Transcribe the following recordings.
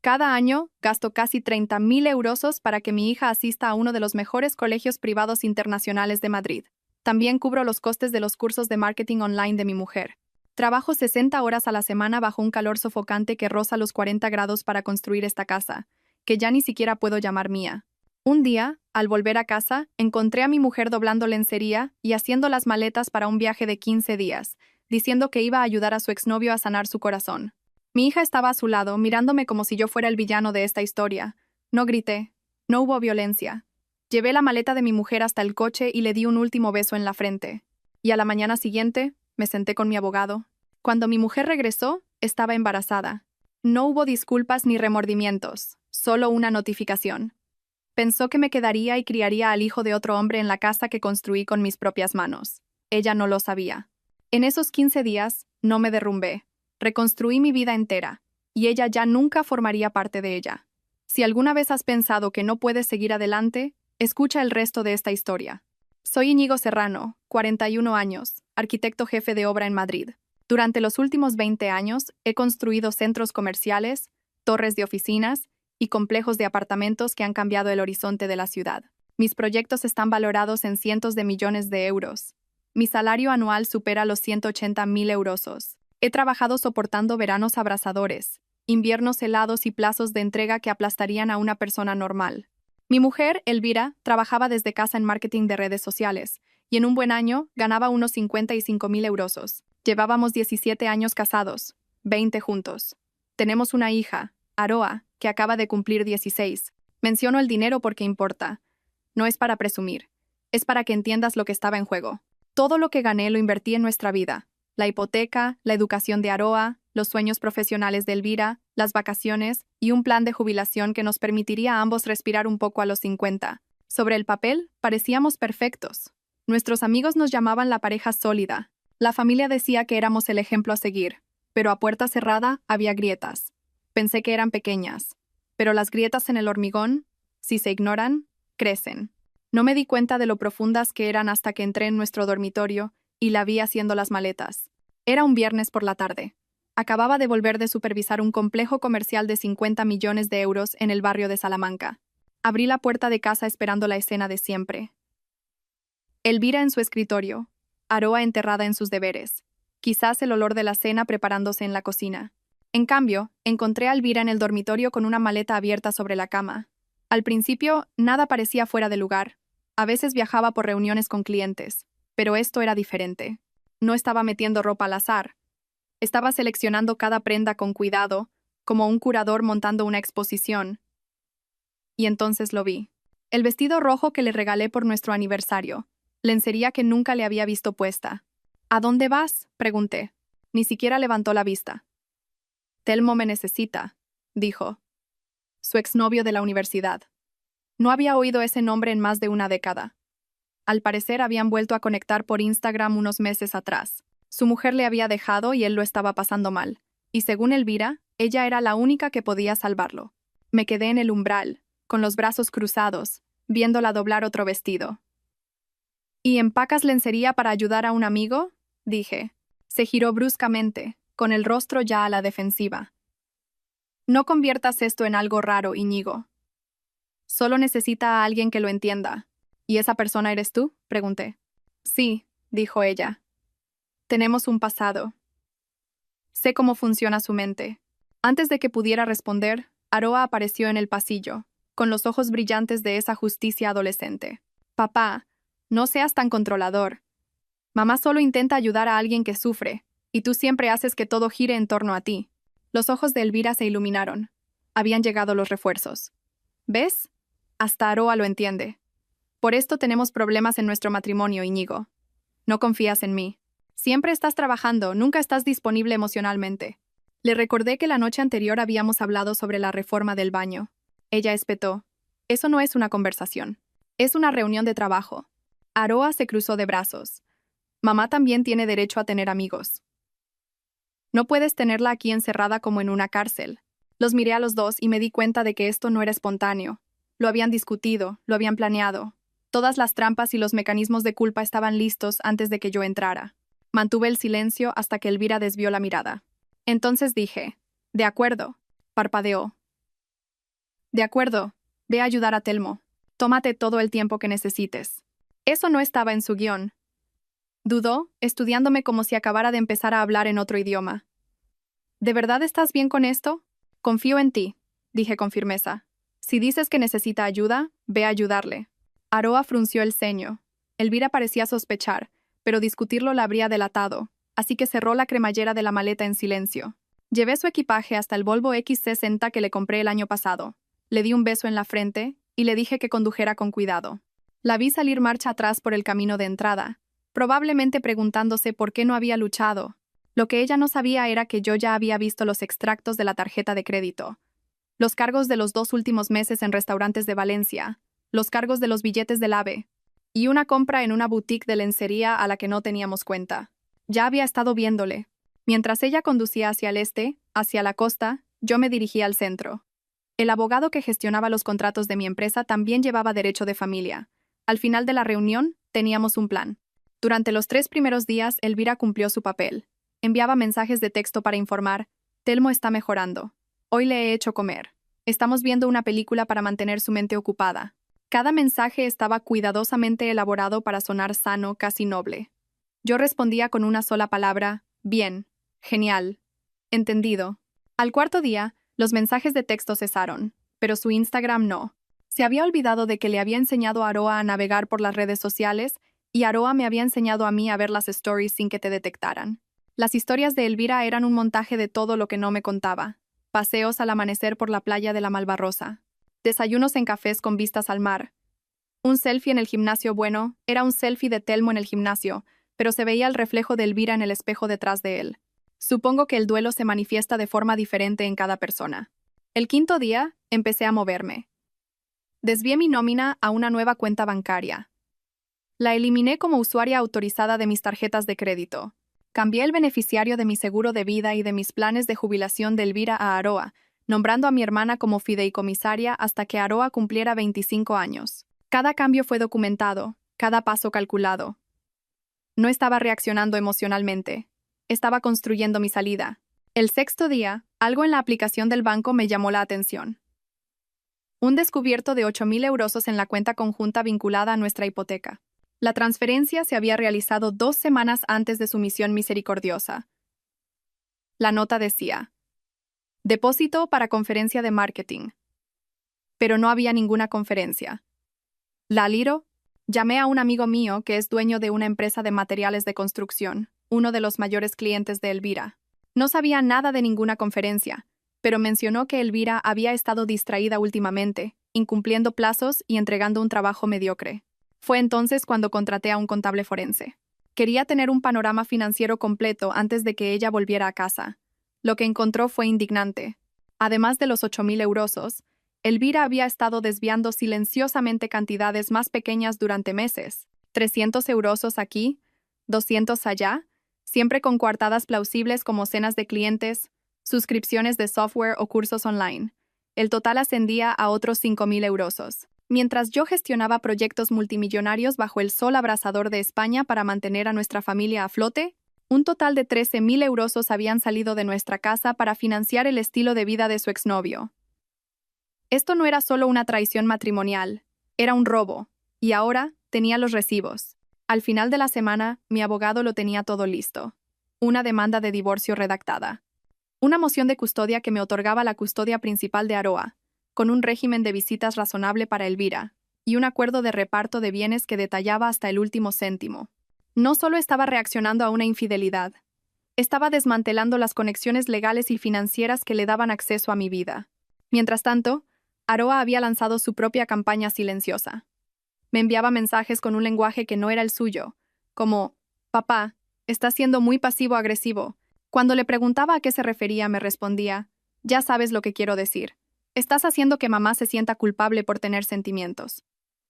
Cada año gasto casi 30.000 euros para que mi hija asista a uno de los mejores colegios privados internacionales de Madrid. También cubro los costes de los cursos de marketing online de mi mujer. Trabajo 60 horas a la semana bajo un calor sofocante que roza los 40 grados para construir esta casa, que ya ni siquiera puedo llamar mía. Un día, al volver a casa, encontré a mi mujer doblando lencería y haciendo las maletas para un viaje de 15 días, diciendo que iba a ayudar a su exnovio a sanar su corazón. Mi hija estaba a su lado, mirándome como si yo fuera el villano de esta historia. No grité. No hubo violencia. Llevé la maleta de mi mujer hasta el coche y le di un último beso en la frente. Y a la mañana siguiente, me senté con mi abogado. Cuando mi mujer regresó, estaba embarazada. No hubo disculpas ni remordimientos, solo una notificación. Pensó que me quedaría y criaría al hijo de otro hombre en la casa que construí con mis propias manos. Ella no lo sabía. En esos 15 días, no me derrumbé. Reconstruí mi vida entera, y ella ya nunca formaría parte de ella. Si alguna vez has pensado que no puedes seguir adelante, escucha el resto de esta historia. Soy Íñigo Serrano, 41 años, arquitecto jefe de obra en Madrid. Durante los últimos 20 años he construido centros comerciales, torres de oficinas y complejos de apartamentos que han cambiado el horizonte de la ciudad. Mis proyectos están valorados en cientos de millones de euros. Mi salario anual supera los 180.000 euros. He trabajado soportando veranos abrasadores, inviernos helados y plazos de entrega que aplastarían a una persona normal. Mi mujer, Elvira, trabajaba desde casa en marketing de redes sociales, y en un buen año ganaba unos 55.000 euros. Llevábamos 17 años casados, 20 juntos. Tenemos una hija, Aroa, que acaba de cumplir 16. Menciono el dinero porque importa. No es para presumir. Es para que entiendas lo que estaba en juego. Todo lo que gané lo invertí en nuestra vida. La hipoteca, la educación de Aroa, los sueños profesionales de Elvira, las vacaciones y un plan de jubilación que nos permitiría a ambos respirar un poco a los 50. Sobre el papel, parecíamos perfectos. Nuestros amigos nos llamaban la pareja sólida. La familia decía que éramos el ejemplo a seguir, pero a puerta cerrada había grietas. Pensé que eran pequeñas, pero las grietas en el hormigón, si se ignoran, crecen. No me di cuenta de lo profundas que eran hasta que entré en nuestro dormitorio y la vi haciendo las maletas. Era un viernes por la tarde. Acababa de volver de supervisar un complejo comercial de 50 millones de euros en el barrio de Salamanca. Abrí la puerta de casa esperando la escena de siempre. Elvira en su escritorio, Aroa enterrada en sus deberes, quizás el olor de la cena preparándose en la cocina. En cambio, encontré a Elvira en el dormitorio con una maleta abierta sobre la cama. Al principio, nada parecía fuera de lugar. A veces viajaba por reuniones con clientes, pero esto era diferente. No estaba metiendo ropa al azar. Estaba seleccionando cada prenda con cuidado, como un curador montando una exposición. Y entonces lo vi. El vestido rojo que le regalé por nuestro aniversario, lencería que nunca le había visto puesta. ¿A dónde vas?, pregunté. Ni siquiera levantó la vista. Telmo me necesita, dijo. Su exnovio de la universidad. No había oído ese nombre en más de una década. Al parecer habían vuelto a conectar por Instagram unos meses atrás. Su mujer le había dejado y él lo estaba pasando mal. Y según Elvira, ella era la única que podía salvarlo. Me quedé en el umbral, con los brazos cruzados, viéndola doblar otro vestido. ¿Y empacas lencería para ayudar a un amigo?, dije. Se giró bruscamente, con el rostro ya a la defensiva. No conviertas esto en algo raro, Íñigo. Solo necesita a alguien que lo entienda. ¿Y esa persona eres tú?, pregunté. Sí, dijo ella. Tenemos un pasado. Sé cómo funciona su mente. Antes de que pudiera responder, Aroa apareció en el pasillo, con los ojos brillantes de esa justicia adolescente. Papá, no seas tan controlador. Mamá solo intenta ayudar a alguien que sufre, y tú siempre haces que todo gire en torno a ti. Los ojos de Elvira se iluminaron. Habían llegado los refuerzos. ¿Ves? Hasta Aroa lo entiende. Por esto tenemos problemas en nuestro matrimonio, Íñigo. No confías en mí. Siempre estás trabajando, nunca estás disponible emocionalmente. Le recordé que la noche anterior habíamos hablado sobre la reforma del baño. Ella espetó. Eso no es una conversación. Es una reunión de trabajo. Aroa se cruzó de brazos. Mamá también tiene derecho a tener amigos. No puedes tenerla aquí encerrada como en una cárcel. Los miré a los dos y me di cuenta de que esto no era espontáneo. Lo habían discutido, lo habían planeado. Todas las trampas y los mecanismos de culpa estaban listos antes de que yo entrara. Mantuve el silencio hasta que Elvira desvió la mirada. Entonces dije, de acuerdo, parpadeó. De acuerdo, ve a ayudar a Telmo. Tómate todo el tiempo que necesites. Eso no estaba en su guión. Dudó, estudiándome como si acabara de empezar a hablar en otro idioma. ¿De verdad estás bien con esto? Confío en ti, dije con firmeza. Si dices que necesita ayuda, ve a ayudarle. Aroa frunció el ceño. Elvira parecía sospechar, pero discutirlo la habría delatado, así que cerró la cremallera de la maleta en silencio. Llevé su equipaje hasta el Volvo X60 que le compré el año pasado. Le di un beso en la frente y le dije que condujera con cuidado. La vi salir marcha atrás por el camino de entrada, probablemente preguntándose por qué no había luchado. Lo que ella no sabía era que yo ya había visto los extractos de la tarjeta de crédito, los cargos de los 2 últimos meses en restaurantes de Valencia, los cargos de los billetes del AVE, y una compra en una boutique de lencería a la que no teníamos cuenta. Ya había estado viéndole. Mientras ella conducía hacia el este, hacia la costa, yo me dirigía al centro. El abogado que gestionaba los contratos de mi empresa también llevaba derecho de familia. Al final de la reunión, teníamos un plan. Durante los 3 primeros días, Elvira cumplió su papel. Enviaba mensajes de texto para informar: Telmo está mejorando. Hoy le he hecho comer. Estamos viendo una película para mantener su mente ocupada. Cada mensaje estaba cuidadosamente elaborado para sonar sano, casi noble. Yo respondía con una sola palabra: bien, genial, entendido. Al cuarto día, los mensajes de texto cesaron, pero su Instagram no. Se había olvidado de que le había enseñado a Aroa a navegar por las redes sociales y Aroa me había enseñado a mí a ver las stories sin que te detectaran. Las historias de Elvira eran un montaje de todo lo que no me contaba. Paseos al amanecer por la playa de la Malvarrosa. Desayunos en cafés con vistas al mar. Un selfie en el gimnasio. Bueno, era un selfie de Telmo en el gimnasio, pero se veía el reflejo de Elvira en el espejo detrás de él. Supongo que el duelo se manifiesta de forma diferente en cada persona. El quinto día, empecé a moverme. Desvié mi nómina a una nueva cuenta bancaria. La eliminé como usuaria autorizada de mis tarjetas de crédito. Cambié el beneficiario de mi seguro de vida y de mis planes de jubilación de Elvira a Aroa, nombrando a mi hermana como fideicomisaria hasta que Aroa cumpliera 25 años. Cada cambio fue documentado, cada paso calculado. No estaba reaccionando emocionalmente. Estaba construyendo mi salida. El sexto día, algo en la aplicación del banco me llamó la atención. Un descubierto de 8.000 euros en la cuenta conjunta vinculada a nuestra hipoteca. La transferencia se había realizado 2 semanas antes de su misión misericordiosa. La nota decía: depósito para conferencia de marketing. Pero no había ninguna conferencia. ¿La Liro? Llamé a un amigo mío que es dueño de una empresa de materiales de construcción, uno de los mayores clientes de Elvira. No sabía nada de ninguna conferencia, pero mencionó que Elvira había estado distraída últimamente, incumpliendo plazos y entregando un trabajo mediocre. Fue entonces cuando contraté a un contable forense. Quería tener un panorama financiero completo antes de que ella volviera a casa. Lo que encontró fue indignante. Además de los 8.000 euros, Elvira había estado desviando silenciosamente cantidades más pequeñas durante meses. 300 euros aquí, 200 allá, siempre con coartadas plausibles como cenas de clientes, suscripciones de software o cursos online. El total ascendía a otros 5.000 euros. Mientras yo gestionaba proyectos multimillonarios bajo el sol abrasador de España para mantener a nuestra familia a flote, un total de 13.000 euros habían salido de nuestra casa para financiar el estilo de vida de su exnovio. Esto no era solo una traición matrimonial, era un robo, y ahora tenía los recibos. Al final de la semana, mi abogado lo tenía todo listo. Una demanda de divorcio redactada. Una moción de custodia que me otorgaba la custodia principal de Aroa, con un régimen de visitas razonable para Elvira, y un acuerdo de reparto de bienes que detallaba hasta el último céntimo. No solo estaba reaccionando a una infidelidad, estaba desmantelando las conexiones legales y financieras que le daban acceso a mi vida. Mientras tanto, Aroa había lanzado su propia campaña silenciosa. Me enviaba mensajes con un lenguaje que no era el suyo, como: «Papá, estás siendo muy pasivo-agresivo». Cuando le preguntaba a qué se refería, me respondía: «Ya sabes lo que quiero decir. Estás haciendo que mamá se sienta culpable por tener sentimientos».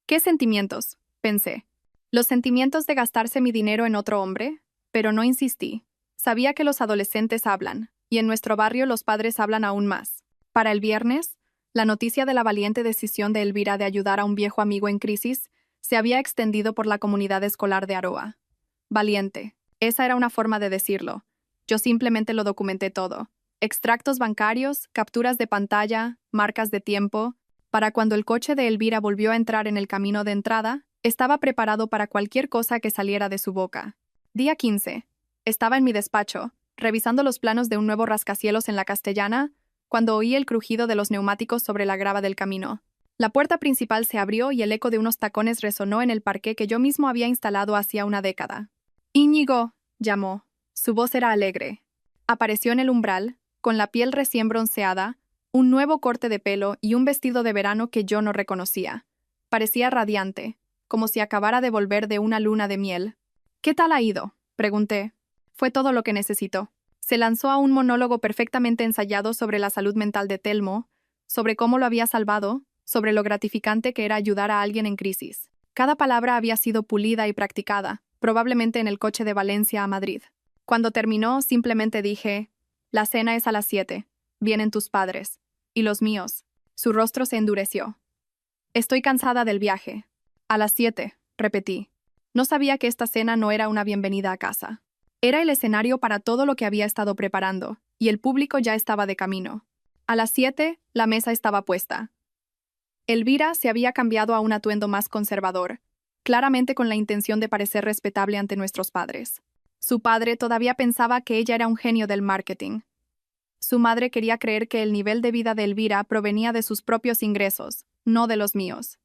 ¿Qué sentimientos?, pensé. ¿Los sentimientos de gastarse mi dinero en otro hombre? Pero no insistí. Sabía que los adolescentes hablan, y en nuestro barrio los padres hablan aún más. Para el viernes, la noticia de la valiente decisión de Elvira de ayudar a un viejo amigo en crisis se había extendido por la comunidad escolar de Aroa. Valiente. Esa era una forma de decirlo. Yo simplemente lo documenté todo. Extractos bancarios, capturas de pantalla, marcas de tiempo. Para cuando el coche de Elvira volvió a entrar en el camino de entrada, estaba preparado para cualquier cosa que saliera de su boca. Día 15. Estaba en mi despacho, revisando los planos de un nuevo rascacielos en la Castellana, cuando oí el crujido de los neumáticos sobre la grava del camino. La puerta principal se abrió y el eco de unos tacones resonó en el parqué que yo mismo había instalado hacía una década. «Íñigo», llamó. Su voz era alegre. Apareció en el umbral, con la piel recién bronceada, un nuevo corte de pelo y un vestido de verano que yo no reconocía. Parecía radiante, como si acabara de volver de una luna de miel. «¿Qué tal ha ido?», pregunté. Fue todo lo que necesitó. Se lanzó a un monólogo perfectamente ensayado sobre la salud mental de Telmo, sobre cómo lo había salvado, sobre lo gratificante que era ayudar a alguien en crisis. Cada palabra había sido pulida y practicada, probablemente en el coche de Valencia a Madrid. Cuando terminó, simplemente dije: «La cena es a las 7. Vienen tus padres. Y los míos». Su rostro se endureció. «Estoy cansada del viaje». «A las 7», repetí. No sabía que esta cena no era una bienvenida a casa. Era el escenario para todo lo que había estado preparando, y el público ya estaba de camino. A las 7, la mesa estaba puesta. Elvira se había cambiado a un atuendo más conservador, claramente con la intención de parecer respetable ante nuestros padres. Su padre todavía pensaba que ella era un genio del marketing. Su madre quería creer que el nivel de vida de Elvira provenía de sus propios ingresos, no de los míos.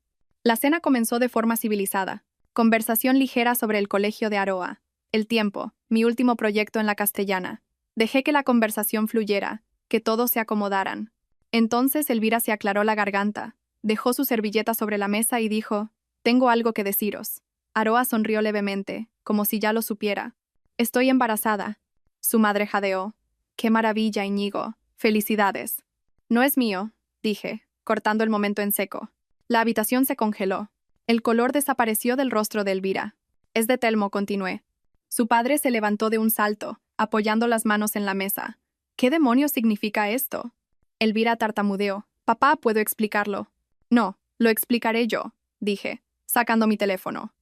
La cena comenzó de forma civilizada. Conversación ligera sobre el colegio de Aroa, el tiempo, mi último proyecto en la Castellana. Dejé que la conversación fluyera, que todos se acomodaran. Entonces Elvira se aclaró la garganta, dejó su servilleta sobre la mesa y dijo: «Tengo algo que deciros». Aroa sonrió levemente, como si ya lo supiera. «Estoy embarazada». Su madre jadeó. «¡Qué maravilla, Íñigo! ¡Felicidades!». «No es mío», dije, cortando el momento en seco. La habitación se congeló. El color desapareció del rostro de Elvira. «Es de Telmo», continué. Su padre se levantó de un salto, apoyando las manos en la mesa. «¿Qué demonios significa esto?». Elvira tartamudeó. «Papá, puedo explicarlo». «No, lo explicaré yo», dije, sacando mi teléfono.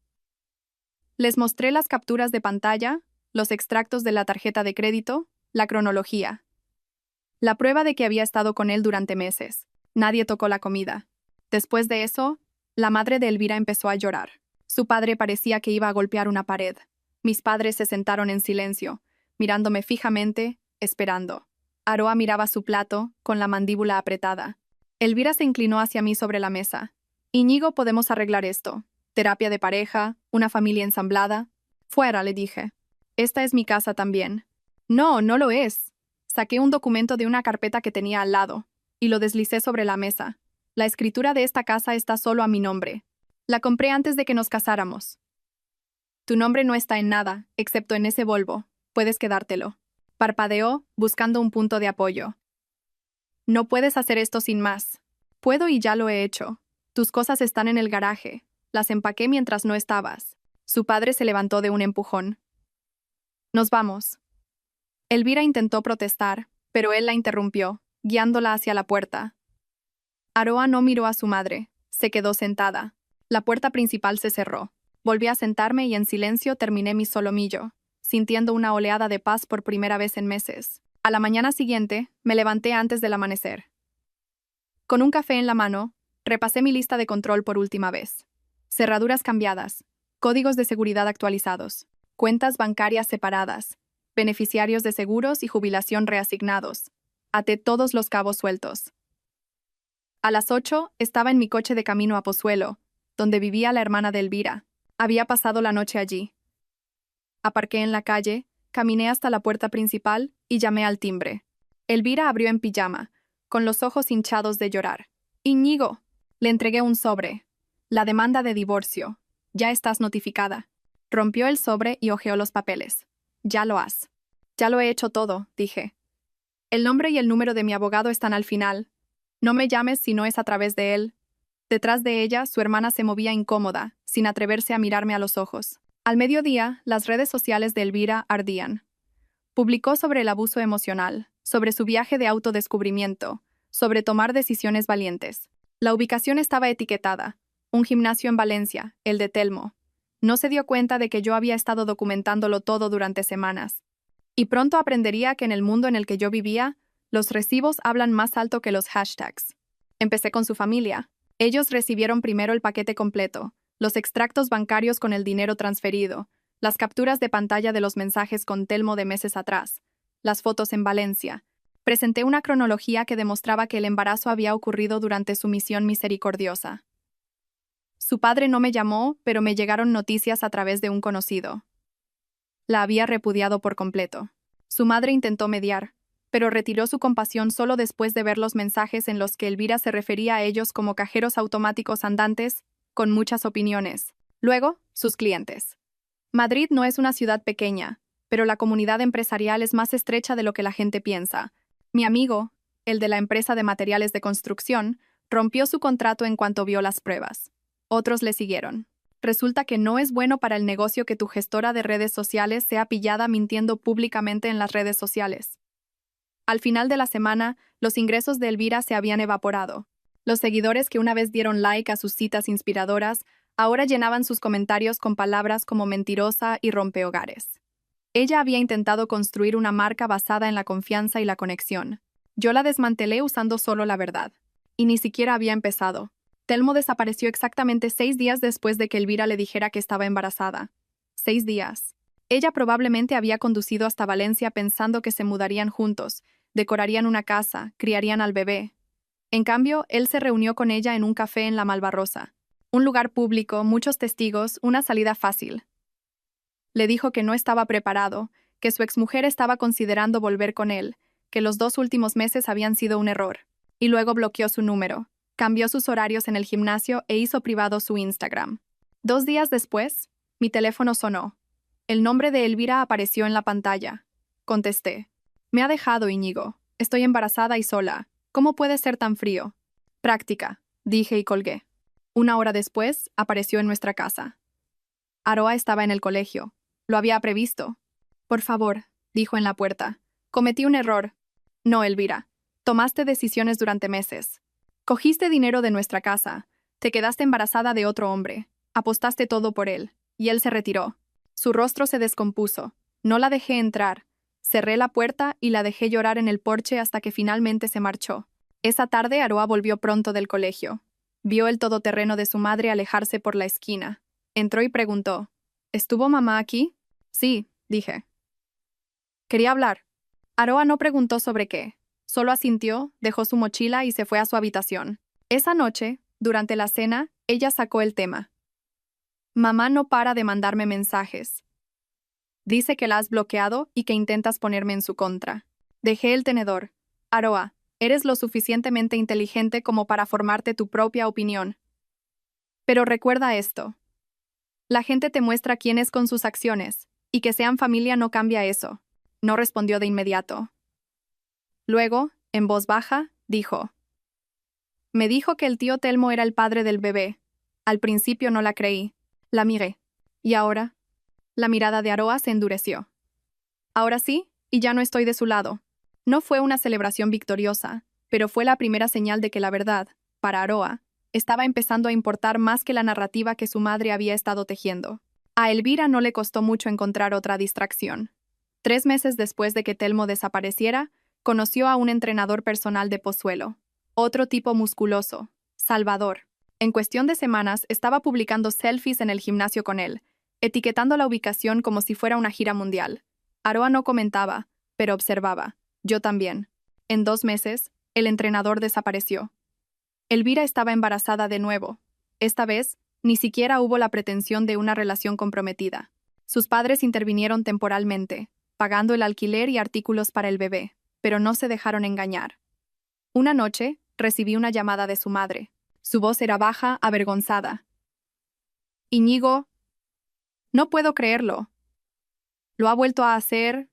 Les mostré las capturas de pantalla, los extractos de la tarjeta de crédito, la cronología. La prueba de que había estado con él durante meses. Nadie tocó la comida. Después de eso, la madre de Elvira empezó a llorar. Su padre parecía que iba a golpear una pared. Mis padres se sentaron en silencio, mirándome fijamente, esperando. Aroa miraba su plato, con la mandíbula apretada. Elvira se inclinó hacia mí sobre la mesa. «Íñigo, podemos arreglar esto. Terapia de pareja, una familia ensamblada». «Fuera», le dije. «Esta es mi casa también». «No, no lo es». Saqué un documento de una carpeta que tenía al lado, y lo deslicé sobre la mesa. «La escritura de esta casa está solo a mi nombre. La compré antes de que nos casáramos. Tu nombre no está en nada, excepto en ese Volvo. Puedes quedártelo». Parpadeó, buscando un punto de apoyo. «No puedes hacer esto sin más». «Puedo y ya lo he hecho. Tus cosas están en el garaje. Las empaqué mientras no estabas». Su padre se levantó de un empujón. «Nos vamos». Elvira intentó protestar, pero él la interrumpió, guiándola hacia la puerta. Aroa no miró a su madre. Se quedó sentada. La puerta principal se cerró. Volví a sentarme y en silencio terminé mi solomillo, sintiendo una oleada de paz por primera vez en meses. A la mañana siguiente, me levanté antes del amanecer. Con un café en la mano, repasé mi lista de control por última vez. Cerraduras cambiadas, códigos de seguridad actualizados, cuentas bancarias separadas, beneficiarios de seguros y jubilación reasignados. Até todos los cabos sueltos. A las 8 estaba en mi coche de camino a Pozuelo, donde vivía la hermana de Elvira. Había pasado la noche allí. Aparqué en la calle, caminé hasta la puerta principal y llamé al timbre. Elvira abrió en pijama, con los ojos hinchados de llorar. «Íñigo». Le entregué un sobre. «La demanda de divorcio. Ya estás notificada». Rompió el sobre y hojeó los papeles. «Ya lo has». «Ya lo he hecho todo», dije. «El nombre y el número de mi abogado están al final. No me llames si no es a través de él». Detrás de ella, su hermana se movía incómoda, sin atreverse a mirarme a los ojos. Al mediodía, las redes sociales de Elvira ardían. Publicó sobre el abuso emocional, sobre su viaje de autodescubrimiento, sobre tomar decisiones valientes. La ubicación estaba etiquetada: un gimnasio en Valencia, el de Telmo. No se dio cuenta de que yo había estado documentándolo todo durante semanas. Y pronto aprendería que en el mundo en el que yo vivía, los recibos hablan más alto que los hashtags. Empecé con su familia. Ellos recibieron primero el paquete completo, los extractos bancarios con el dinero transferido, las capturas de pantalla de los mensajes con Telmo de meses atrás, las fotos en Valencia. Presenté una cronología que demostraba que el embarazo había ocurrido durante su misión misericordiosa. Su padre no me llamó, pero me llegaron noticias a través de un conocido. La había repudiado por completo. Su madre intentó mediar, pero retiró su compasión solo después de ver los mensajes en los que Elvira se refería a ellos como cajeros automáticos andantes, con muchas opiniones. Luego, sus clientes. Madrid no es una ciudad pequeña, pero la comunidad empresarial es más estrecha de lo que la gente piensa. Mi amigo, el de la empresa de materiales de construcción, rompió su contrato en cuanto vio las pruebas. Otros le siguieron. Resulta que no es bueno para el negocio que tu gestora de redes sociales sea pillada mintiendo públicamente en las redes sociales. Al final de la semana, los ingresos de Elvira se habían evaporado. Los seguidores que una vez dieron like a sus citas inspiradoras, ahora llenaban sus comentarios con palabras como mentirosa y rompehogares. Ella había intentado construir una marca basada en la confianza y la conexión. Yo la desmantelé usando solo la verdad. Y ni siquiera había empezado. Telmo desapareció exactamente 6 días después de que Elvira le dijera que estaba embarazada. 6 días. Ella probablemente había conducido hasta Valencia pensando que se mudarían juntos, decorarían una casa, criarían al bebé. En cambio, él se reunió con ella en un café en La Malvarrosa. Un lugar público, muchos testigos, una salida fácil. Le dijo que no estaba preparado, que su exmujer estaba considerando volver con él, que los 2 últimos meses habían sido un error. Y luego bloqueó su número. Cambió sus horarios en el gimnasio e hizo privado su Instagram. 2 días después, mi teléfono sonó. El nombre de Elvira apareció en la pantalla. Contesté. Me ha dejado, Íñigo. Estoy embarazada y sola. ¿Cómo puede ser tan frío? Práctica, dije y colgué. 1 hora después, apareció en nuestra casa. Aroa estaba en el colegio. Lo había previsto. Por favor, dijo en la puerta. Cometí un error. No, Elvira. Tomaste decisiones durante meses. Cogiste dinero de nuestra casa, te quedaste embarazada de otro hombre, apostaste todo por él, y él se retiró. Su rostro se descompuso. No la dejé entrar. Cerré la puerta y la dejé llorar en el porche hasta que finalmente se marchó. Esa tarde Aroa volvió pronto del colegio. Vio el todoterreno de su madre alejarse por la esquina. Entró y preguntó, ¿estuvo mamá aquí? Sí, dije. Quería hablar. Aroa no preguntó sobre qué. Solo asintió, dejó su mochila y se fue a su habitación. Esa noche, durante la cena, ella sacó el tema. Mamá no para de mandarme mensajes. Dice que la has bloqueado y que intentas ponerme en su contra. Dejé el tenedor. Aroa, eres lo suficientemente inteligente como para formarte tu propia opinión. Pero recuerda esto. La gente te muestra quién es con sus acciones, y que sean familia no cambia eso. No respondió de inmediato. Luego, en voz baja, dijo. Me dijo que el tío Telmo era el padre del bebé. Al principio no la creí. La miré. ¿Y ahora? La mirada de Aroa se endureció. Ahora sí, y ya no estoy de su lado. No fue una celebración victoriosa, pero fue la primera señal de que la verdad, para Aroa, estaba empezando a importar más que la narrativa que su madre había estado tejiendo. A Elvira no le costó mucho encontrar otra distracción. 3 meses después de que Telmo desapareciera, conoció a un entrenador personal de Pozuelo. Otro tipo musculoso, Salvador. En cuestión de semanas estaba publicando selfies en el gimnasio con él, etiquetando la ubicación como si fuera una gira mundial. Aroa no comentaba, pero observaba. Yo también. En 2 meses, el entrenador desapareció. Elvira estaba embarazada de nuevo. Esta vez, ni siquiera hubo la pretensión de una relación comprometida. Sus padres intervinieron temporalmente, pagando el alquiler y artículos para el bebé, pero no se dejaron engañar. Una noche, recibí una llamada de su madre. Su voz era baja, avergonzada. Íñigo, no puedo creerlo. Lo ha vuelto a hacer.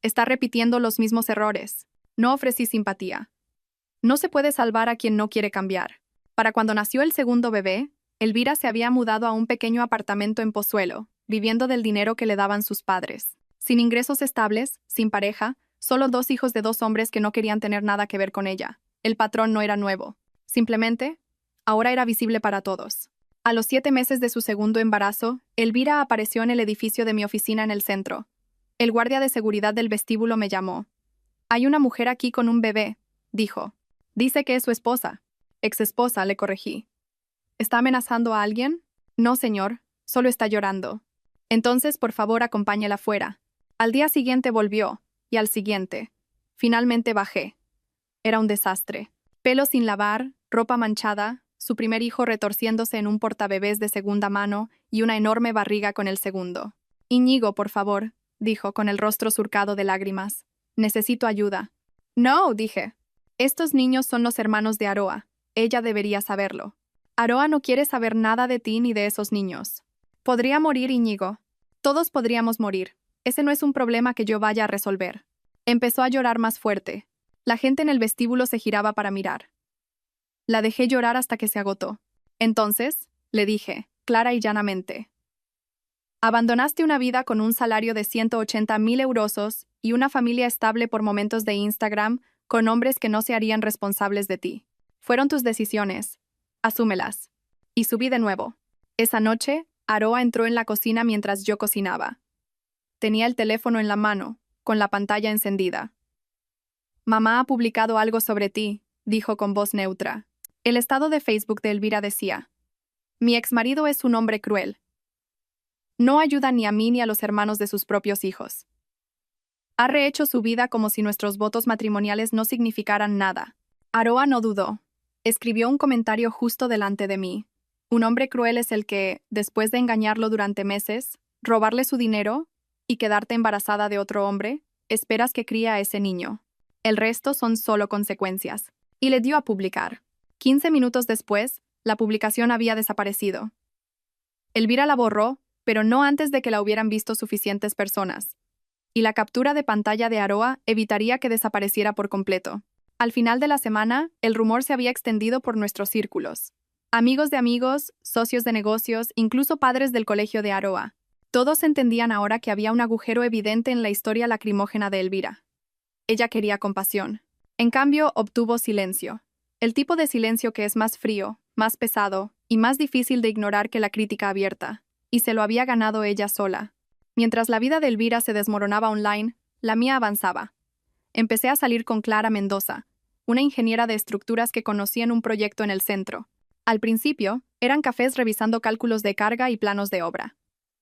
Está repitiendo los mismos errores. No ofrecí simpatía. No se puede salvar a quien no quiere cambiar. Para cuando nació el segundo bebé, Elvira se había mudado a un pequeño apartamento en Pozuelo, viviendo del dinero que le daban sus padres. Sin ingresos estables, sin pareja, solo 2 hijos de 2 hombres que no querían tener nada que ver con ella. El patrón no era nuevo. Simplemente, ahora era visible para todos. A los 7 meses de su segundo embarazo, Elvira apareció en el edificio de mi oficina en el centro. El guardia de seguridad del vestíbulo me llamó. Hay una mujer aquí con un bebé, dijo. Dice que es su esposa. Ex-esposa, le corregí. ¿Está amenazando a alguien? No, señor, solo está llorando. Entonces, por favor, acompáñela fuera. Al día siguiente volvió, y al siguiente. Finalmente bajé. Era un desastre. Pelo sin lavar, ropa manchada, su primer hijo retorciéndose en un portabebés de segunda mano y una enorme barriga con el segundo. Íñigo, por favor, dijo con el rostro surcado de lágrimas. Necesito ayuda. No, dije. Estos niños son los hermanos de Aroa. Ella debería saberlo. Aroa no quiere saber nada de ti ni de esos niños. Podría morir, Íñigo. Todos podríamos morir. Ese no es un problema que yo vaya a resolver. Empezó a llorar más fuerte. La gente en el vestíbulo se giraba para mirar. La dejé llorar hasta que se agotó. Entonces, le dije, clara y llanamente. Abandonaste una vida con un salario de 180.000 euros y una familia estable por momentos de Instagram con hombres que no se harían responsables de ti. Fueron tus decisiones. Asúmelas. Y subí de nuevo. Esa noche, Aroa entró en la cocina mientras yo cocinaba. Tenía el teléfono en la mano, con la pantalla encendida. Mamá ha publicado algo sobre ti, dijo con voz neutra. El estado de Facebook de Elvira decía: mi exmarido es un hombre cruel. No ayuda ni a mí ni a los hermanos de sus propios hijos. Ha rehecho su vida como si nuestros votos matrimoniales no significaran nada. Aroa no dudó. Escribió un comentario justo delante de mí. Un hombre cruel es el que, después de engañarlo durante meses, robarle su dinero y quedarte embarazada de otro hombre, esperas que críe a ese niño. El resto son solo consecuencias. Y le dio a publicar. 15 minutos después, la publicación había desaparecido. Elvira la borró, pero no antes de que la hubieran visto suficientes personas. Y la captura de pantalla de Aroa evitaría que desapareciera por completo. Al final de la semana, el rumor se había extendido por nuestros círculos. Amigos de amigos, socios de negocios, incluso padres del colegio de Aroa. Todos entendían ahora que había un agujero evidente en la historia lacrimógena de Elvira. Ella quería compasión. En cambio, obtuvo silencio. El tipo de silencio que es más frío, más pesado y más difícil de ignorar que la crítica abierta. Y se lo había ganado ella sola. Mientras la vida de Elvira se desmoronaba online, la mía avanzaba. Empecé a salir con Clara Mendoza, una ingeniera de estructuras que conocí en un proyecto en el centro. Al principio, eran cafés revisando cálculos de carga y planos de obra.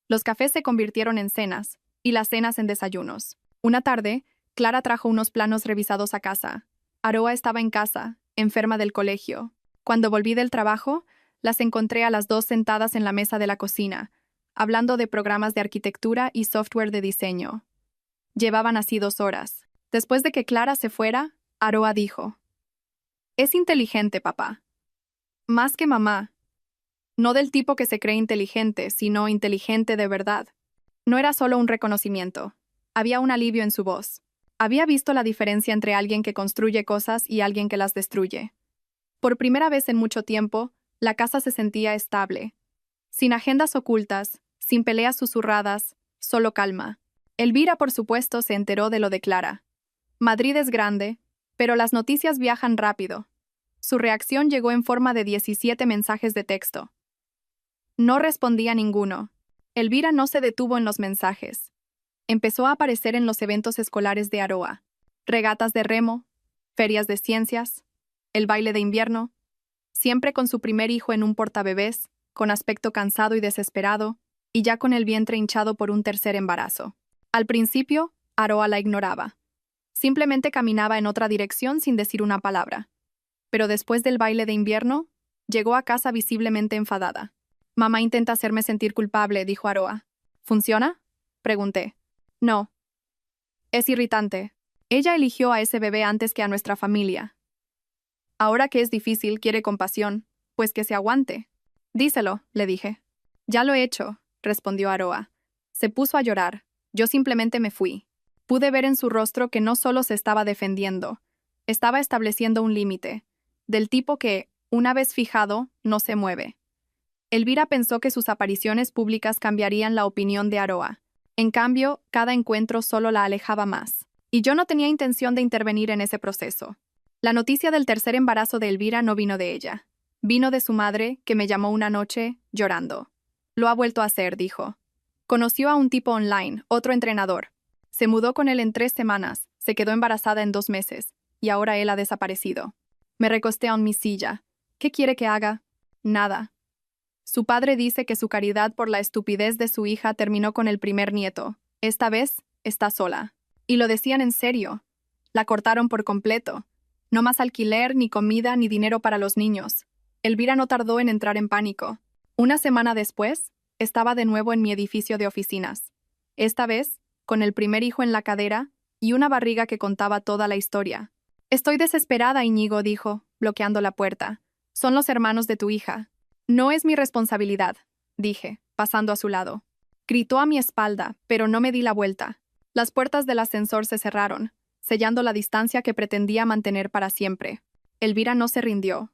Los cafés se convirtieron en cenas, y las cenas en desayunos. Una tarde, Clara trajo unos planos revisados a casa. Aroa estaba en casa, enferma del colegio. Cuando volví del trabajo, las encontré a las dos sentadas en la mesa de la cocina, hablando de programas de arquitectura y software de diseño. Llevaban así 2 horas. Después de que Clara se fuera, Aroa dijo: es inteligente, papá. Más que mamá. No del tipo que se cree inteligente, sino inteligente de verdad. No era solo un reconocimiento. Había un alivio en su voz. Había visto la diferencia entre alguien que construye cosas y alguien que las destruye. Por primera vez en mucho tiempo, la casa se sentía estable. Sin agendas ocultas, sin peleas susurradas, solo calma. Elvira, por supuesto, se enteró de lo de Clara. Madrid es grande, pero las noticias viajan rápido. Su reacción llegó en forma de 17 mensajes de texto. No respondía ninguno. Elvira no se detuvo en los mensajes. Empezó a aparecer en los eventos escolares de Aroa. Regatas de remo, ferias de ciencias, el baile de invierno, siempre con su primer hijo en un portabebés, con aspecto cansado y desesperado, y ya con el vientre hinchado por un tercer embarazo. Al principio, Aroa la ignoraba. Simplemente caminaba en otra dirección sin decir una palabra. Pero después del baile de invierno, llegó a casa visiblemente enfadada. Mamá intenta hacerme sentir culpable, dijo Aroa. ¿Funciona? Pregunté. No. Es irritante. Ella eligió a ese bebé antes que a nuestra familia. Ahora que es difícil, quiere compasión, pues que se aguante. Díselo, le dije. Ya lo he hecho, respondió Aroa. Se puso a llorar. Yo simplemente me fui. Pude ver en su rostro que no solo se estaba defendiendo, estaba estableciendo un límite, del tipo que, una vez fijado, no se mueve. Elvira pensó que sus apariciones públicas cambiarían la opinión de Aroa. En cambio, cada encuentro solo la alejaba más. Y yo no tenía intención de intervenir en ese proceso. La noticia del tercer embarazo de Elvira no vino de ella. Vino de su madre, que me llamó una noche, llorando. Lo ha vuelto a hacer, dijo. Conoció a un tipo online, otro entrenador. Se mudó con él en 3 semanas, se quedó embarazada en 2 meses, y ahora él ha desaparecido. Me recosté en mi silla. ¿Qué quiere que haga? Nada. Su padre dice que su caridad por la estupidez de su hija terminó con el primer nieto. Esta vez, está sola. Y lo decían en serio. La cortaron por completo. No más alquiler, ni comida, ni dinero para los niños. Elvira no tardó en entrar en pánico. Una semana después, estaba de nuevo en mi edificio de oficinas. Esta vez, con el primer hijo en la cadera y una barriga que contaba toda la historia. Estoy desesperada, Íñigo dijo, bloqueando la puerta. Son los hermanos de tu hija. No es mi responsabilidad, dije, pasando a su lado. Gritó a mi espalda, pero no me di la vuelta. Las puertas del ascensor se cerraron, sellando la distancia que pretendía mantener para siempre. Elvira no se rindió.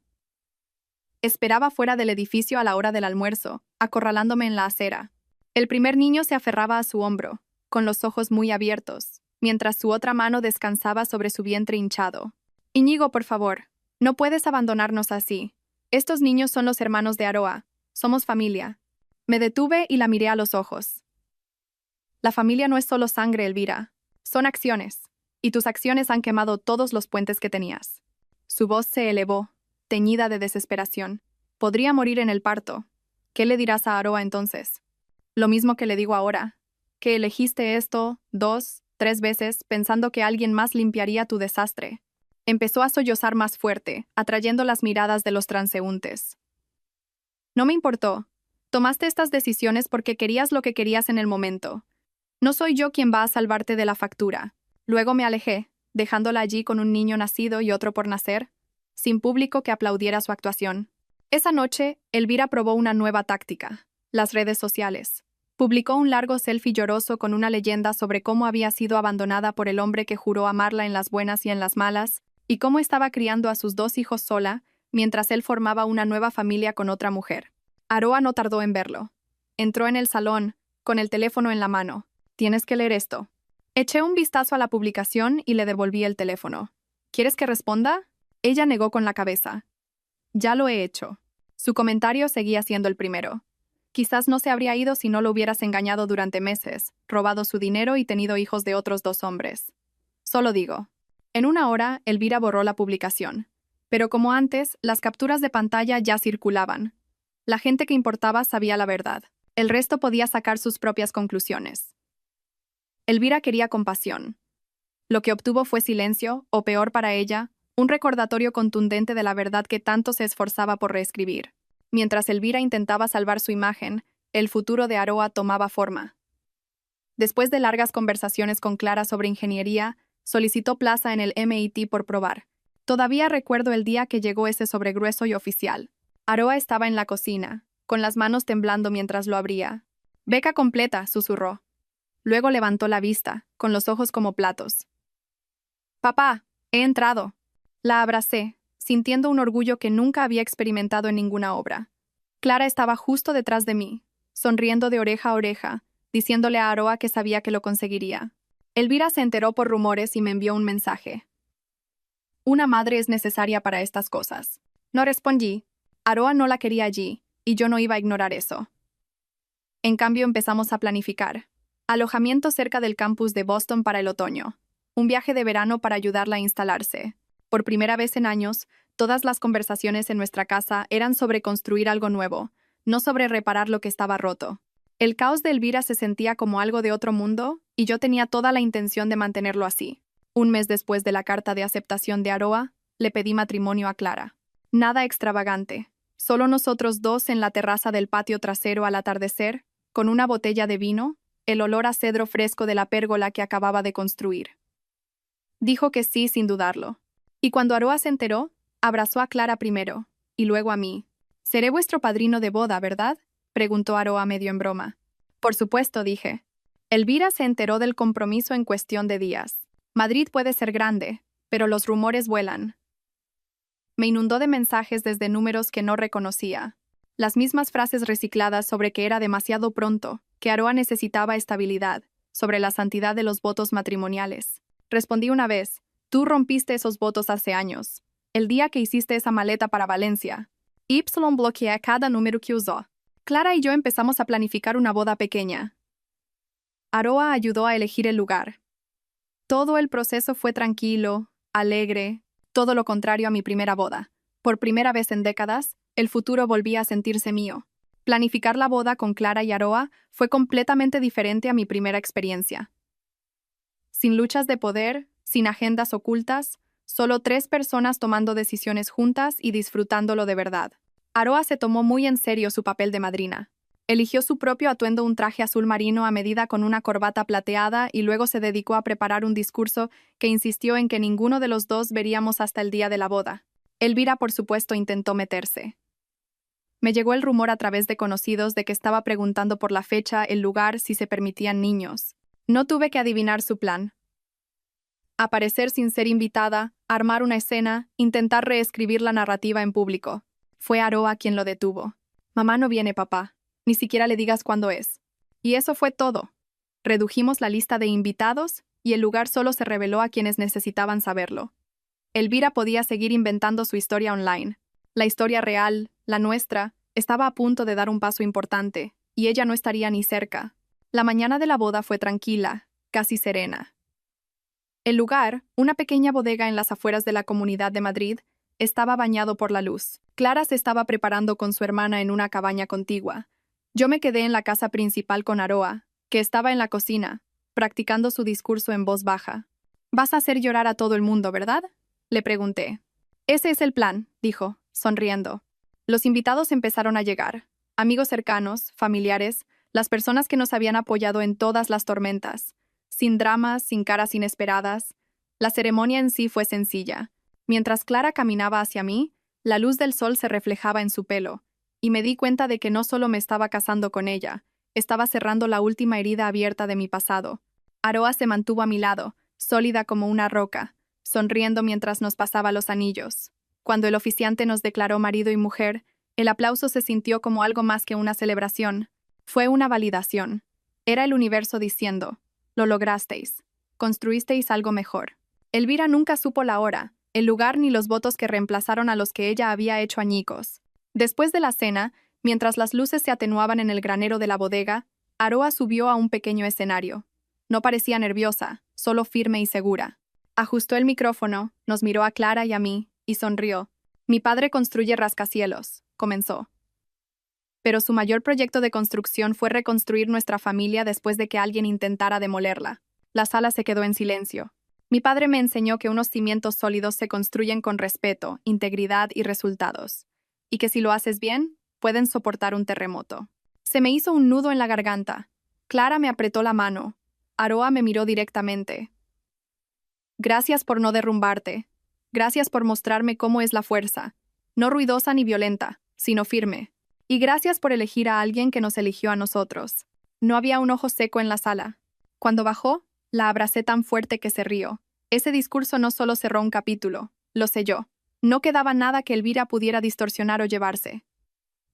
Esperaba fuera del edificio a la hora del almuerzo, acorralándome en la acera. El primer niño se aferraba a su hombro, con los ojos muy abiertos, mientras su otra mano descansaba sobre su vientre hinchado. Íñigo, por favor, no puedes abandonarnos así. Estos niños son los hermanos de Aroa. Somos familia. Me detuve y la miré a los ojos. La familia no es solo sangre, Elvira. Son acciones. Y tus acciones han quemado todos los puentes que tenías. Su voz se elevó, teñida de desesperación. Podría morir en el parto. ¿Qué le dirás a Aroa entonces? Lo mismo que le digo ahora. Que elegiste esto 2, 3 veces pensando que alguien más limpiaría tu desastre. Empezó a sollozar más fuerte, atrayendo las miradas de los transeúntes. No me importó. Tomaste estas decisiones porque querías lo que querías en el momento. No soy yo quien va a salvarte de la factura. Luego me alejé, dejándola allí con un niño nacido y otro por nacer, sin público que aplaudiera su actuación. Esa noche, Elvira probó una nueva táctica, las redes sociales. Publicó un largo selfie lloroso con una leyenda sobre cómo había sido abandonada por el hombre que juró amarla en las buenas y en las malas, y cómo estaba criando a sus 2 hijos sola, mientras él formaba una nueva familia con otra mujer. Aroa no tardó en verlo. Entró en el salón, con el teléfono en la mano. «Tienes que leer esto». Eché un vistazo a la publicación y le devolví el teléfono. «¿Quieres que responda?» Ella negó con la cabeza. «Ya lo he hecho». Su comentario seguía siendo el primero. Quizás no se habría ido si no lo hubieras engañado durante meses, robado su dinero y tenido hijos de otros 2 hombres. Solo digo. En una hora, Elvira borró la publicación. Pero como antes, las capturas de pantalla ya circulaban. La gente que importaba sabía la verdad. El resto podía sacar sus propias conclusiones. Elvira quería compasión. Lo que obtuvo fue silencio, o peor para ella, un recordatorio contundente de la verdad que tanto se esforzaba por reescribir. Mientras Elvira intentaba salvar su imagen, el futuro de Aroa tomaba forma. Después de largas conversaciones con Clara sobre ingeniería, solicitó plaza en el MIT por probar. Todavía recuerdo el día que llegó ese sobre grueso y oficial. Aroa estaba en la cocina, con las manos temblando mientras lo abría. «Beca completa», susurró. Luego levantó la vista, con los ojos como platos. «Papá, he entrado». La abracé, sintiendo un orgullo que nunca había experimentado en ninguna obra. Clara estaba justo detrás de mí, sonriendo de oreja a oreja, diciéndole a Aroa que sabía que lo conseguiría. Elvira se enteró por rumores y me envió un mensaje. «Una madre es necesaria para estas cosas». No respondí. Aroa no la quería allí, y yo no iba a ignorar eso. En cambio empezamos a planificar. Alojamiento cerca del campus de Boston para el otoño. Un viaje de verano para ayudarla a instalarse. Por primera vez en años, todas las conversaciones en nuestra casa eran sobre construir algo nuevo, no sobre reparar lo que estaba roto. El caos de Elvira se sentía como algo de otro mundo, y yo tenía toda la intención de mantenerlo así. Un mes después de la carta de aceptación de Aroa, le pedí matrimonio a Clara. Nada extravagante, solo nosotros 2 en la terraza del patio trasero al atardecer, con una botella de vino, el olor a cedro fresco de la pérgola que acababa de construir. Dijo que sí sin dudarlo. Y cuando Aroa se enteró, abrazó a Clara primero, y luego a mí. «Seré vuestro padrino de boda, ¿verdad?», preguntó Aroa medio en broma. «Por supuesto», dije. Elvira se enteró del compromiso en cuestión de días. Madrid puede ser grande, pero los rumores vuelan. Me inundó de mensajes desde números que no reconocía. Las mismas frases recicladas sobre que era demasiado pronto, que Aroa necesitaba estabilidad, sobre la santidad de los votos matrimoniales. Respondí una vez: «Tú rompiste esos votos hace años. El día que hiciste esa maleta para Valencia». Y bloqueé cada número que usó. Clara y yo empezamos a planificar una boda pequeña. Aroa ayudó a elegir el lugar. Todo el proceso fue tranquilo, alegre. Todo lo contrario a mi primera boda. Por primera vez en décadas, el futuro volvía a sentirse mío. Planificar la boda con Clara y Aroa fue completamente diferente a mi primera experiencia. Sin luchas de poder, sin agendas ocultas, solo 3 personas tomando decisiones juntas y disfrutándolo de verdad. Aroa se tomó muy en serio su papel de madrina. Eligió su propio atuendo, un traje azul marino a medida con una corbata plateada, y luego se dedicó a preparar un discurso que insistió en que ninguno de los dos veríamos hasta el día de la boda. Elvira, por supuesto, intentó meterse. Me llegó el rumor a través de conocidos de que estaba preguntando por la fecha, el lugar, si se permitían niños. No tuve que adivinar su plan. Aparecer sin ser invitada, armar una escena, intentar reescribir la narrativa en público. Fue Aroa quien lo detuvo. Mamá no viene, papá. Ni siquiera le digas cuándo es. Y eso fue todo. Redujimos la lista de invitados y el lugar solo se reveló a quienes necesitaban saberlo. Elvira podía seguir inventando su historia online. La historia real, la nuestra, estaba a punto de dar un paso importante, y ella no estaría ni cerca. La mañana de la boda fue tranquila, casi serena. El lugar, una pequeña bodega en las afueras de la Comunidad de Madrid, estaba bañado por la luz. Clara se estaba preparando con su hermana en una cabaña contigua. Yo me quedé en la casa principal con Aroa, que estaba en la cocina, practicando su discurso en voz baja. «Vas a hacer llorar a todo el mundo, ¿verdad?», le pregunté. «Ese es el plan», dijo, sonriendo. Los invitados empezaron a llegar. Amigos cercanos, familiares, las personas que nos habían apoyado en todas las tormentas. Sin dramas, sin caras inesperadas. La ceremonia en sí fue sencilla. Mientras Clara caminaba hacia mí, la luz del sol se reflejaba en su pelo, y me di cuenta de que no solo me estaba casando con ella, estaba cerrando la última herida abierta de mi pasado. Aroa se mantuvo a mi lado, sólida como una roca, sonriendo mientras nos pasaba los anillos. Cuando el oficiante nos declaró marido y mujer, el aplauso se sintió como algo más que una celebración. Fue una validación. Era el universo diciendo: «Lo lograsteis. Construisteis algo mejor». Elvira nunca supo la hora, el lugar ni los votos que reemplazaron a los que ella había hecho añicos. Después de la cena, mientras las luces se atenuaban en el granero de la bodega, Aroa subió a un pequeño escenario. No parecía nerviosa, solo firme y segura. Ajustó el micrófono, nos miró a Clara y a mí, y sonrió. «Mi padre construye rascacielos», comenzó. «Pero su mayor proyecto de construcción fue reconstruir nuestra familia después de que alguien intentara demolerla». La sala se quedó en silencio. Mi padre me enseñó que unos cimientos sólidos se construyen con respeto, integridad y resultados, y que si lo haces bien, pueden soportar un terremoto. Se me hizo un nudo en la garganta. Clara me apretó la mano. Aroa me miró directamente. «Gracias por no derrumbarte. Gracias por mostrarme cómo es la fuerza. No ruidosa ni violenta, sino firme. Y gracias por elegir a alguien que nos eligió a nosotros». No había un ojo seco en la sala. Cuando bajó, la abracé tan fuerte que se rió. Ese discurso no solo cerró un capítulo, lo selló. No quedaba nada que Elvira pudiera distorsionar o llevarse.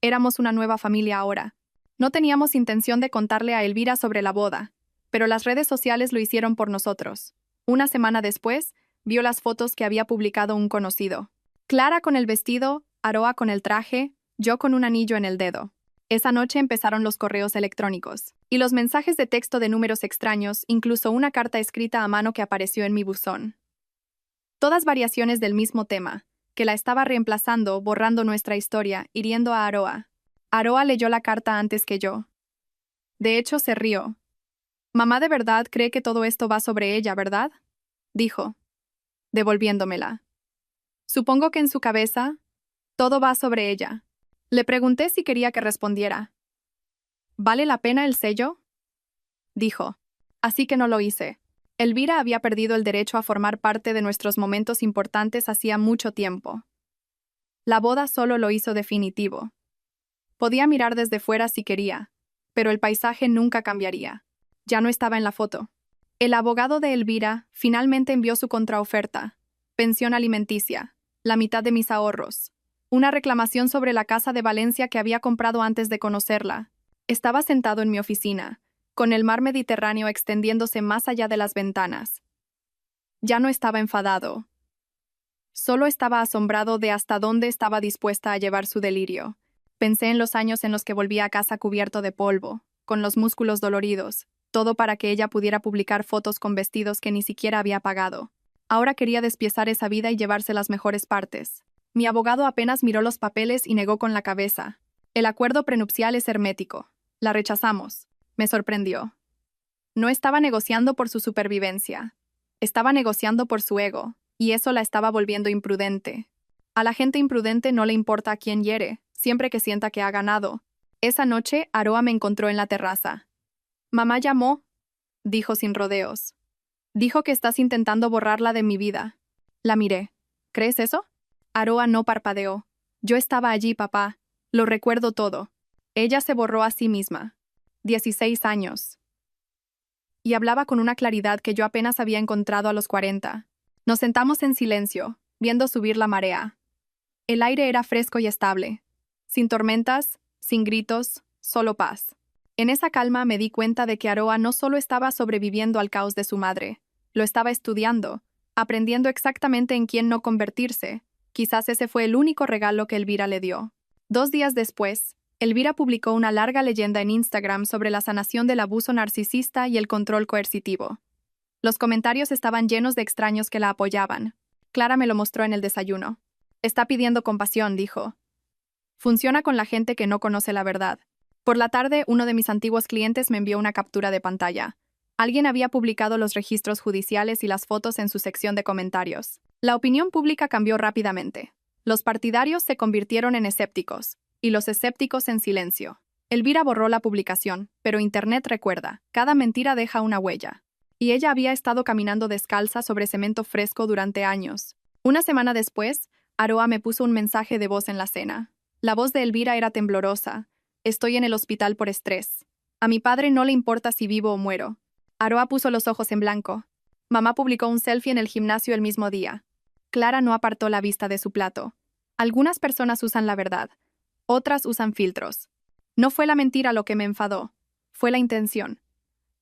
Éramos una nueva familia ahora. No teníamos intención de contarle a Elvira sobre la boda, pero las redes sociales lo hicieron por nosotros. Una semana después, vio las fotos que había publicado un conocido. Clara con el vestido, Aroa con el traje, yo con un anillo en el dedo. Esa noche empezaron los correos electrónicos y los mensajes de texto de números extraños, incluso una carta escrita a mano que apareció en mi buzón. Todas variaciones del mismo tema, que la estaba reemplazando, borrando nuestra historia, hiriendo a Aroa. Aroa leyó la carta antes que yo. De hecho, se rió. «Mamá de verdad cree que todo esto va sobre ella, ¿verdad?», dijo, devolviéndomela. «Supongo que en su cabeza, todo va sobre ella». Le pregunté si quería que respondiera. «¿Vale la pena el sello?», dijo. Así que no lo hice. Elvira había perdido el derecho a formar parte de nuestros momentos importantes hacía mucho tiempo. La boda solo lo hizo definitivo. Podía mirar desde fuera si quería, pero el paisaje nunca cambiaría. Ya no estaba en la foto. El abogado de Elvira finalmente envió su contraoferta: pensión alimenticia, la mitad de mis ahorros, una reclamación sobre la casa de Valencia que había comprado antes de conocerla. Estaba sentado en mi oficina, con el mar Mediterráneo extendiéndose más allá de las ventanas. Ya no estaba enfadado. Solo estaba asombrado de hasta dónde estaba dispuesta a llevar su delirio. Pensé en los años en los que volvía a casa cubierto de polvo, con los músculos doloridos, todo para que ella pudiera publicar fotos con vestidos que ni siquiera había pagado. Ahora quería despiezar esa vida y llevarse las mejores partes. Mi abogado apenas miró los papeles y negó con la cabeza. El acuerdo prenupcial es hermético. La rechazamos. Me sorprendió. No estaba negociando por su supervivencia. Estaba negociando por su ego, y eso la estaba volviendo imprudente. A la gente imprudente no le importa a quién hiere, siempre que sienta que ha ganado. Esa noche, Aroa me encontró en la terraza. Mamá llamó, dijo sin rodeos. Dijo que estás intentando borrarla de mi vida. La miré. ¿Crees eso? Aroa no parpadeó. Yo estaba allí, papá. Lo recuerdo todo. Ella se borró a sí misma. 16 años. Y hablaba con una claridad que yo apenas había encontrado a los 40. Nos sentamos en silencio, viendo subir la marea. El aire era fresco y estable. Sin tormentas, sin gritos, solo paz. En esa calma me di cuenta de que Aroa no solo estaba sobreviviendo al caos de su madre, lo estaba estudiando, aprendiendo exactamente en quién no convertirse. Quizás ese fue el único regalo que Elvira le dio. 2 días después, Elvira publicó una larga leyenda en Instagram sobre la sanación del abuso narcisista y el control coercitivo. Los comentarios estaban llenos de extraños que la apoyaban. Clara me lo mostró en el desayuno. Está pidiendo compasión, dijo. Funciona con la gente que no conoce la verdad. Por la tarde, uno de mis antiguos clientes me envió una captura de pantalla. Alguien había publicado los registros judiciales y las fotos en su sección de comentarios. La opinión pública cambió rápidamente. Los partidarios se convirtieron en escépticos, y los escépticos en silencio. Elvira borró la publicación, pero Internet recuerda, cada mentira deja una huella. Y ella había estado caminando descalza sobre cemento fresco durante años. Una semana después, Aroa me puso un mensaje de voz en la cena. La voz de Elvira era temblorosa. Estoy en el hospital por estrés. A mi padre no le importa si vivo o muero. Aroa puso los ojos en blanco. Mamá publicó un selfie en el gimnasio el mismo día. Clara no apartó la vista de su plato. Algunas personas usan la verdad. Otras usan filtros. No fue la mentira lo que me enfadó. Fue la intención.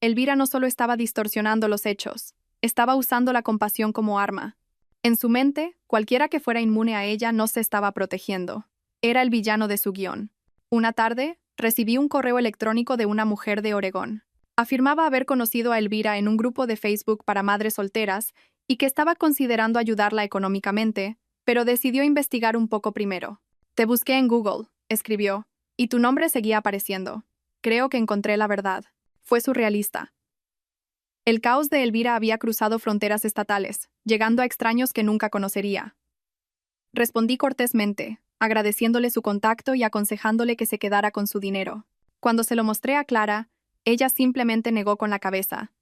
Elvira no solo estaba distorsionando los hechos, estaba usando la compasión como arma. En su mente, cualquiera que fuera inmune a ella no se estaba protegiendo. Era el villano de su guión. Una tarde, recibí un correo electrónico de una mujer de Oregón. Afirmaba haber conocido a Elvira en un grupo de Facebook para madres solteras y que estaba considerando ayudarla económicamente, pero decidió investigar un poco primero. Te busqué en Google, escribió, y tu nombre seguía apareciendo. Creo que encontré la verdad. Fue surrealista. El caos de Elvira había cruzado fronteras estatales, llegando a extraños que nunca conocería. Respondí cortésmente, agradeciéndole su contacto y aconsejándole que se quedara con su dinero. Cuando se lo mostré a Clara, ella simplemente negó con la cabeza.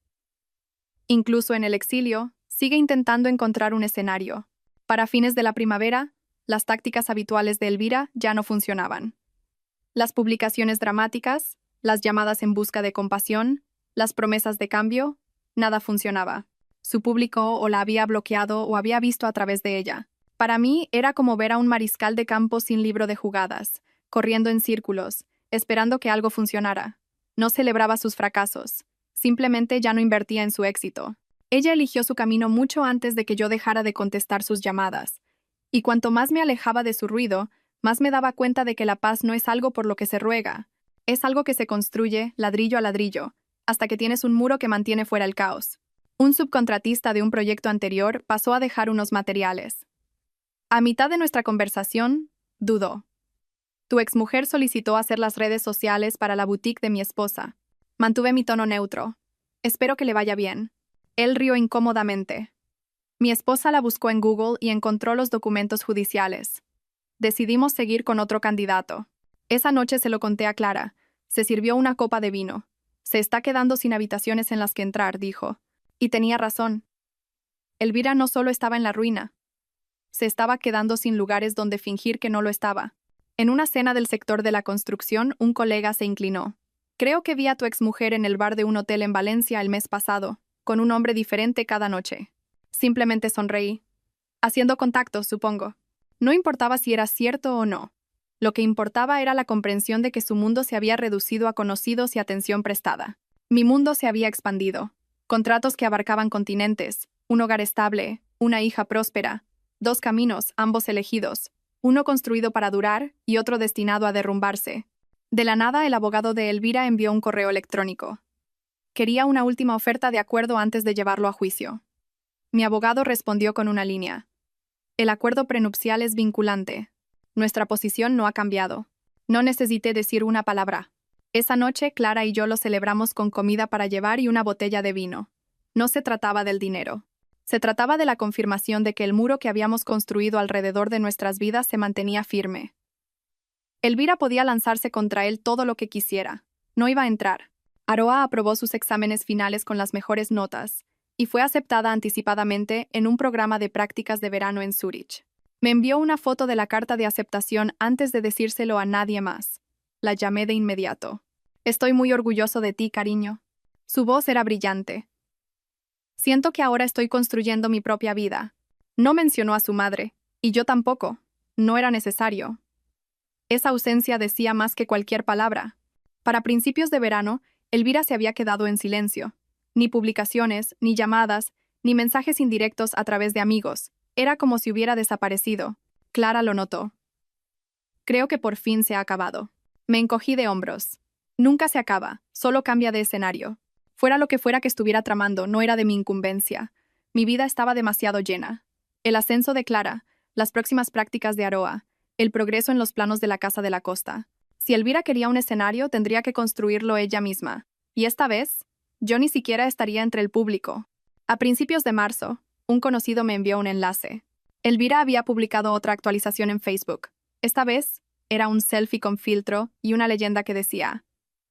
Incluso en el exilio, sigue intentando encontrar un escenario. Para fines de la primavera, las tácticas habituales de Elvira ya no funcionaban. Las publicaciones dramáticas, las llamadas en busca de compasión, las promesas de cambio, nada funcionaba. Su público o la había bloqueado o había visto a través de ella. Para mí era como ver a un mariscal de campo sin libro de jugadas, corriendo en círculos, esperando que algo funcionara. No celebraba sus fracasos, simplemente ya no invertía en su éxito. Ella eligió su camino mucho antes de que yo dejara de contestar sus llamadas. Y cuanto más me alejaba de su ruido, más me daba cuenta de que la paz no es algo por lo que se ruega. Es algo que se construye, ladrillo a ladrillo, hasta que tienes un muro que mantiene fuera el caos. Un subcontratista de un proyecto anterior pasó a dejar unos materiales. A mitad de nuestra conversación, dudó. Tu exmujer solicitó hacer las redes sociales para la boutique de mi esposa. Mantuve mi tono neutro. Espero que le vaya bien. Él rió incómodamente. Mi esposa la buscó en Google y encontró los documentos judiciales. Decidimos seguir con otro candidato. Esa noche se lo conté a Clara. Se sirvió una copa de vino. Se está quedando sin habitaciones en las que entrar, dijo. Y tenía razón. Elvira no solo estaba en la ruina. Se estaba quedando sin lugares donde fingir que no lo estaba. En una cena del sector de la construcción, un colega se inclinó. Creo que vi a tu exmujer en el bar de un hotel en Valencia el mes pasado, con un hombre diferente cada noche. Simplemente sonreí. Haciendo contactos, supongo. No importaba si era cierto o no. Lo que importaba era la comprensión de que su mundo se había reducido a conocidos y atención prestada. Mi mundo se había expandido. Contratos que abarcaban continentes, un hogar estable, una hija próspera, 2 caminos, ambos elegidos, uno construido para durar y otro destinado a derrumbarse. De la nada, el abogado de Elvira envió un correo electrónico. Quería una última oferta de acuerdo antes de llevarlo a juicio. Mi abogado respondió con una línea. El acuerdo prenupcial es vinculante. Nuestra posición no ha cambiado. No necesité decir una palabra. Esa noche, Clara y yo lo celebramos con comida para llevar y una botella de vino. No se trataba del dinero. Se trataba de la confirmación de que el muro que habíamos construido alrededor de nuestras vidas se mantenía firme. Elvira podía lanzarse contra él todo lo que quisiera. No iba a entrar. Aroa aprobó sus exámenes finales con las mejores notas y fue aceptada anticipadamente en un programa de prácticas de verano en Zúrich. Me envió una foto de la carta de aceptación antes de decírselo a nadie más. La llamé de inmediato. Estoy muy orgulloso de ti, cariño. Su voz era brillante. Siento que ahora estoy construyendo mi propia vida. No mencionó a su madre, y yo tampoco. No era necesario. Esa ausencia decía más que cualquier palabra. Para principios de verano, Elvira se había quedado en silencio. Ni publicaciones, ni llamadas, ni mensajes indirectos a través de amigos. Era como si hubiera desaparecido. Clara lo notó. Creo que por fin se ha acabado. Me encogí de hombros. Nunca se acaba, solo cambia de escenario. Fuera lo que fuera que estuviera tramando, no era de mi incumbencia. Mi vida estaba demasiado llena. El ascenso de Clara, las próximas prácticas de Aroa, el progreso en los planos de la Casa de la Costa. Si Elvira quería un escenario, tendría que construirlo ella misma. Y esta vez, yo ni siquiera estaría entre el público. A principios de marzo, un conocido me envió un enlace. Elvira había publicado otra actualización en Facebook. Esta vez, era un selfie con filtro y una leyenda que decía: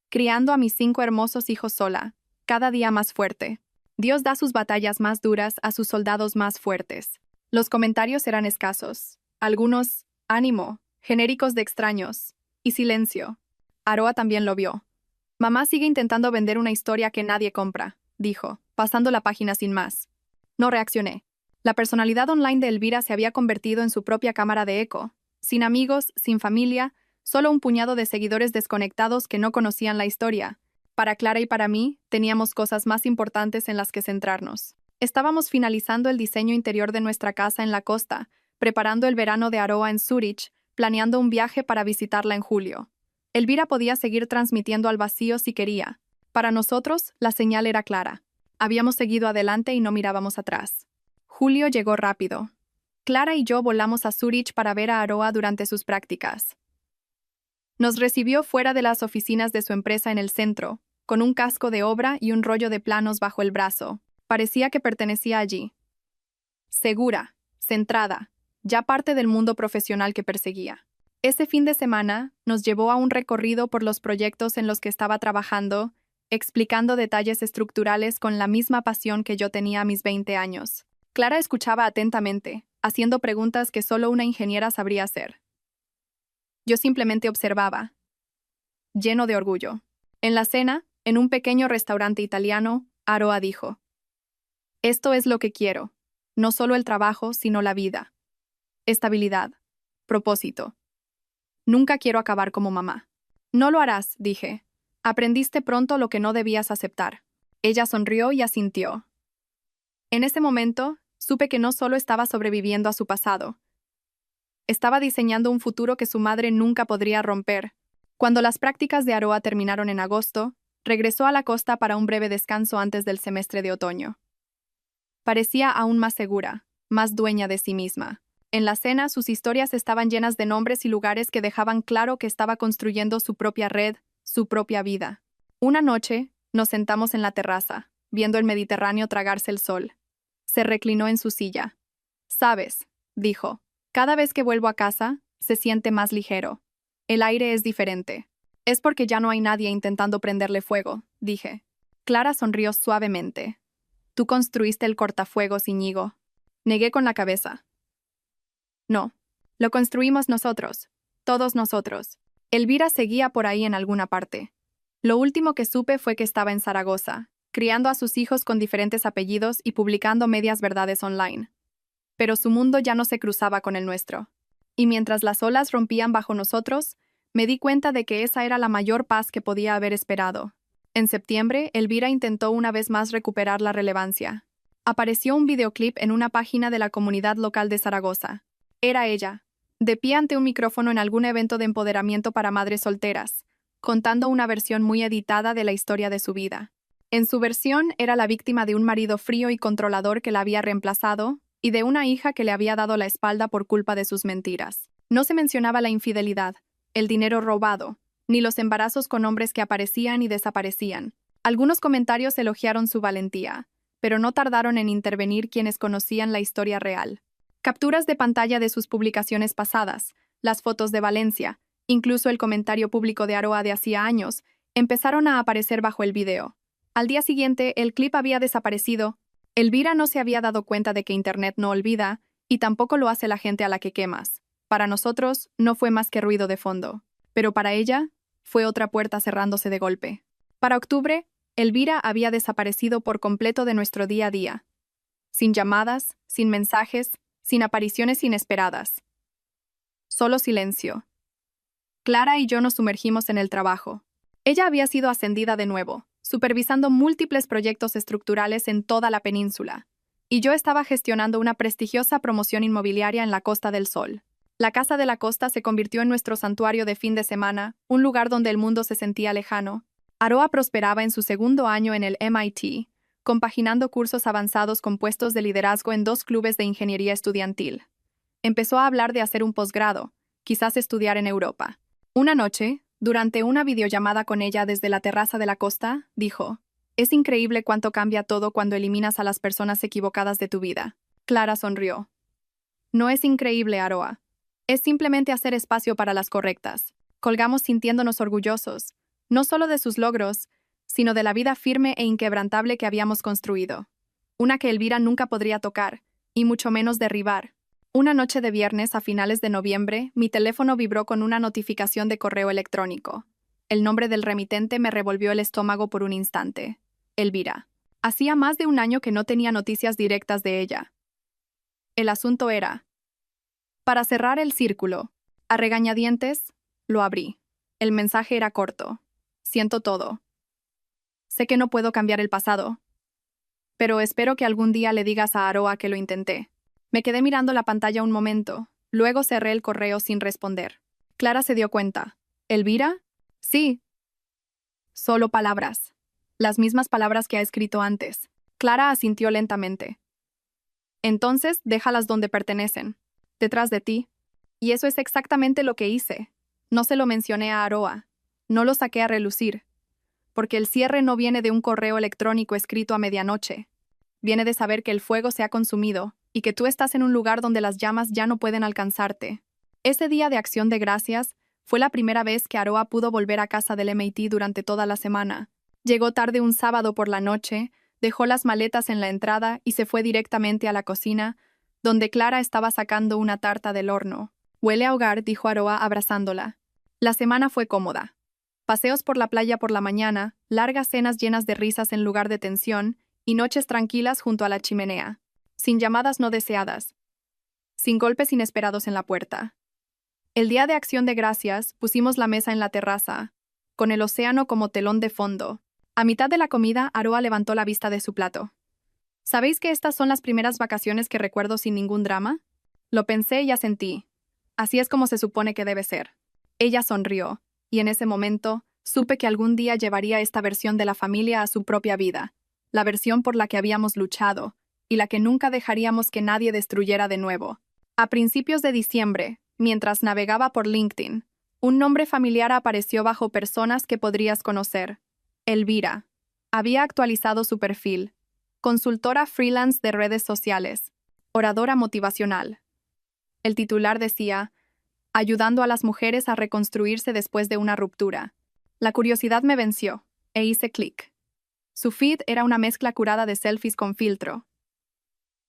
criando a mis 5 hermosos hijos sola, cada día más fuerte. Dios da sus batallas más duras a sus soldados más fuertes. Los comentarios eran escasos. Algunos, ánimo, genéricos de extraños. Y silencio. Aroa también lo vio. Mamá sigue intentando vender una historia que nadie compra, dijo, pasando la página sin más. No reaccioné. La personalidad online de Elvira se había convertido en su propia cámara de eco. Sin amigos, sin familia, solo un puñado de seguidores desconectados que no conocían la historia. Para Clara y para mí, teníamos cosas más importantes en las que centrarnos. Estábamos finalizando el diseño interior de nuestra casa en la costa, preparando el verano de Aroa en Zúrich, planeando un viaje para visitarla en julio. Elvira podía seguir transmitiendo al vacío si quería. Para nosotros, la señal era clara. Habíamos seguido adelante y no mirábamos atrás. Julio llegó rápido. Clara y yo volamos a Zúrich para ver a Aroa durante sus prácticas. Nos recibió fuera de las oficinas de su empresa en el centro, con un casco de obra y un rollo de planos bajo el brazo. Parecía que pertenecía allí. Segura, centrada, ya parte del mundo profesional que perseguía. Ese fin de semana nos llevó a un recorrido por los proyectos en los que estaba trabajando, explicando detalles estructurales con la misma pasión que yo tenía a mis 20 años. Clara escuchaba atentamente, haciendo preguntas que solo una ingeniera sabría hacer. Yo simplemente observaba, lleno de orgullo. En la cena, en un pequeño restaurante italiano, Aroa dijo: esto es lo que quiero, no solo el trabajo, sino la vida. Estabilidad. Propósito. Nunca quiero acabar como mamá. No lo harás, dije. Aprendiste pronto lo que no debías aceptar. Ella sonrió y asintió. En ese momento, supe que no solo estaba sobreviviendo a su pasado. Estaba diseñando un futuro que su madre nunca podría romper. Cuando las prácticas de Aroa terminaron en agosto, regresó a la costa para un breve descanso antes del semestre de otoño. Parecía aún más segura, más dueña de sí misma. En la cena, sus historias estaban llenas de nombres y lugares que dejaban claro que estaba construyendo su propia red, su propia vida. Una noche, nos sentamos en la terraza, viendo el Mediterráneo tragarse el sol. Se reclinó en su silla. «Sabes», dijo, «cada vez que vuelvo a casa, se siente más ligero. El aire es diferente. Es porque ya no hay nadie intentando prenderle fuego», dije. Clara sonrió suavemente. «Tú construiste el cortafuegos, Íñigo». Negué con la cabeza. «No, lo construimos nosotros, todos nosotros». Elvira seguía por ahí en alguna parte. Lo último que supe fue que estaba en Zaragoza, criando a sus hijos con diferentes apellidos y publicando medias verdades online. Pero su mundo ya no se cruzaba con el nuestro. Y mientras las olas rompían bajo nosotros, me di cuenta de que esa era la mayor paz que podía haber esperado. En septiembre, Elvira intentó una vez más recuperar la relevancia. Apareció un videoclip en una página de la comunidad local de Zaragoza. Era ella, de pie ante un micrófono en algún evento de empoderamiento para madres solteras, contando una versión muy editada de la historia de su vida. En su versión, era la víctima de un marido frío y controlador que la había reemplazado y de una hija que le había dado la espalda por culpa de sus mentiras. No se mencionaba la infidelidad, el dinero robado, ni los embarazos con hombres que aparecían y desaparecían. Algunos comentarios elogiaron su valentía, pero no tardaron en intervenir quienes conocían la historia real. Capturas de pantalla de sus publicaciones pasadas, las fotos de Valencia, incluso el comentario público de Aroa de hacía años, empezaron a aparecer bajo el video. Al día siguiente, el clip había desaparecido. Elvira no se había dado cuenta de que Internet no olvida, y tampoco lo hace la gente a la que quemas. Para nosotros, no fue más que ruido de fondo. Pero para ella, fue otra puerta cerrándose de golpe. Para octubre, Elvira había desaparecido por completo de nuestro día a día. Sin llamadas, sin mensajes, sin apariciones inesperadas. Solo silencio. Clara y yo nos sumergimos en el trabajo. Ella había sido ascendida de nuevo, supervisando múltiples proyectos estructurales en toda la península, y yo estaba gestionando una prestigiosa promoción inmobiliaria en la Costa del Sol. La Casa de la Costa se convirtió en nuestro santuario de fin de semana, un lugar donde el mundo se sentía lejano. Aroa prosperaba en su segundo año en el MIT, compaginando cursos avanzados con puestos de liderazgo en 2 clubes de ingeniería estudiantil. Empezó a hablar de hacer un posgrado, quizás estudiar en Europa. Una noche, durante una videollamada con ella desde la terraza de la costa, dijo: «Es increíble cuánto cambia todo cuando eliminas a las personas equivocadas de tu vida». Clara sonrió. «No es increíble, Aroa. Es simplemente hacer espacio para las correctas». Colgamos sintiéndonos orgullosos, no solo de sus logros, sino de la vida firme e inquebrantable que habíamos construido. Una que Elvira nunca podría tocar, y mucho menos derribar. Una noche de viernes a finales de noviembre, mi teléfono vibró con una notificación de correo electrónico. El nombre del remitente me revolvió el estómago por un instante. Elvira. Hacía más de un año que no tenía noticias directas de ella. El asunto era: para cerrar el círculo, a regañadientes, lo abrí. El mensaje era corto. Siento todo. Sé que no puedo cambiar el pasado, pero espero que algún día le digas a Aroa que lo intenté. Me quedé mirando la pantalla un momento, luego cerré el correo sin responder. Clara se dio cuenta. ¿Elvira? Sí. Solo palabras. Las mismas palabras que ha escrito antes. Clara asintió lentamente. Entonces, déjalas donde pertenecen. Detrás de ti. Y eso es exactamente lo que hice. No se lo mencioné a Aroa. No lo saqué a relucir. Porque el cierre no viene de un correo electrónico escrito a medianoche. Viene de saber que el fuego se ha consumido y que tú estás en un lugar donde las llamas ya no pueden alcanzarte. Ese día de Acción de Gracias fue la primera vez que Aroa pudo volver a casa del MIT durante toda la semana. Llegó tarde un sábado por la noche, dejó las maletas en la entrada y se fue directamente a la cocina, donde Clara estaba sacando una tarta del horno. «Huele a hogar», dijo Aroa abrazándola. La semana fue cómoda. Paseos por la playa por la mañana, largas cenas llenas de risas en lugar de tensión, y noches tranquilas junto a la chimenea. Sin llamadas no deseadas. Sin golpes inesperados en la puerta. El día de Acción de Gracias pusimos la mesa en la terraza, con el océano como telón de fondo. A mitad de la comida, Aroa levantó la vista de su plato. ¿Sabéis que estas son las primeras vacaciones que recuerdo sin ningún drama? Lo pensé y asentí. Así es como se supone que debe ser. Ella sonrió, y en ese momento supe que algún día llevaría esta versión de la familia a su propia vida, la versión por la que habíamos luchado, y la que nunca dejaríamos que nadie destruyera de nuevo. A principios de diciembre, mientras navegaba por LinkedIn, un nombre familiar apareció bajo personas que podrías conocer. Elvira. Había actualizado su perfil. Consultora freelance de redes sociales. Oradora motivacional. El titular decía: ayudando a las mujeres a reconstruirse después de una ruptura. La curiosidad me venció, e hice clic. Su feed era una mezcla curada de selfies con filtro.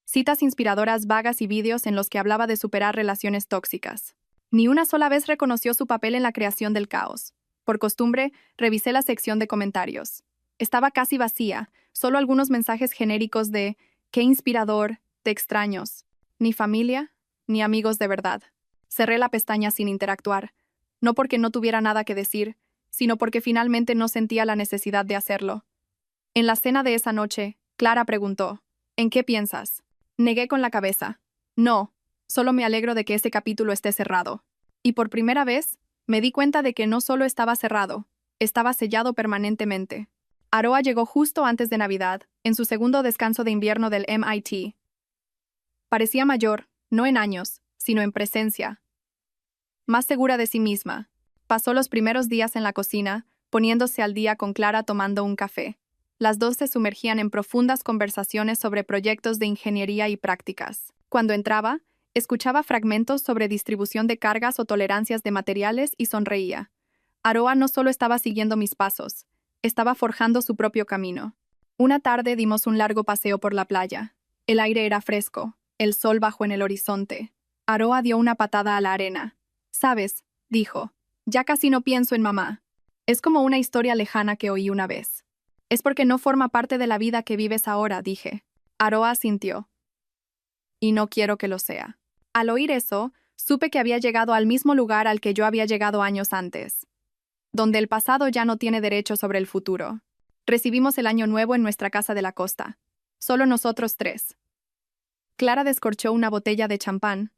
Citas inspiradoras vagas y vídeos en los que hablaba de superar relaciones tóxicas. Ni una sola vez reconoció su papel en la creación del caos. Por costumbre, revisé la sección de comentarios. Estaba casi vacía, solo algunos mensajes genéricos de «qué inspirador», de extraños. Ni familia, ni amigos de verdad. Cerré la pestaña sin interactuar, no porque no tuviera nada que decir, sino porque finalmente no sentía la necesidad de hacerlo. En la cena de esa noche, Clara preguntó: «¿En qué piensas?». Negué con la cabeza. No, solo me alegro de que ese capítulo esté cerrado. Y por primera vez, me di cuenta de que no solo estaba cerrado, estaba sellado permanentemente. Aroa llegó justo antes de Navidad, en su segundo descanso de invierno del MIT. Parecía mayor, no en años, sino en presencia. Más segura de sí misma. Pasó los primeros días en la cocina, poniéndose al día con Clara tomando un café. Las dos se sumergían en profundas conversaciones sobre proyectos de ingeniería y prácticas. Cuando entraba, escuchaba fragmentos sobre distribución de cargas o tolerancias de materiales y sonreía. Aroa no solo estaba siguiendo mis pasos, estaba forjando su propio camino. Una tarde dimos un largo paseo por la playa. El aire era fresco, el sol bajó en el horizonte. Aroa dio una patada a la arena. «¿Sabes?», dijo. «Ya casi no pienso en mamá. Es como una historia lejana que oí una vez». «Es porque no forma parte de la vida que vives ahora», dije. Aroa asintió. «Y no quiero que lo sea». Al oír eso, supe que había llegado al mismo lugar al que yo había llegado años antes, donde el pasado ya no tiene derecho sobre el futuro. Recibimos el año nuevo en nuestra casa de la costa. Solo nosotros tres. Clara descorchó una botella de champán.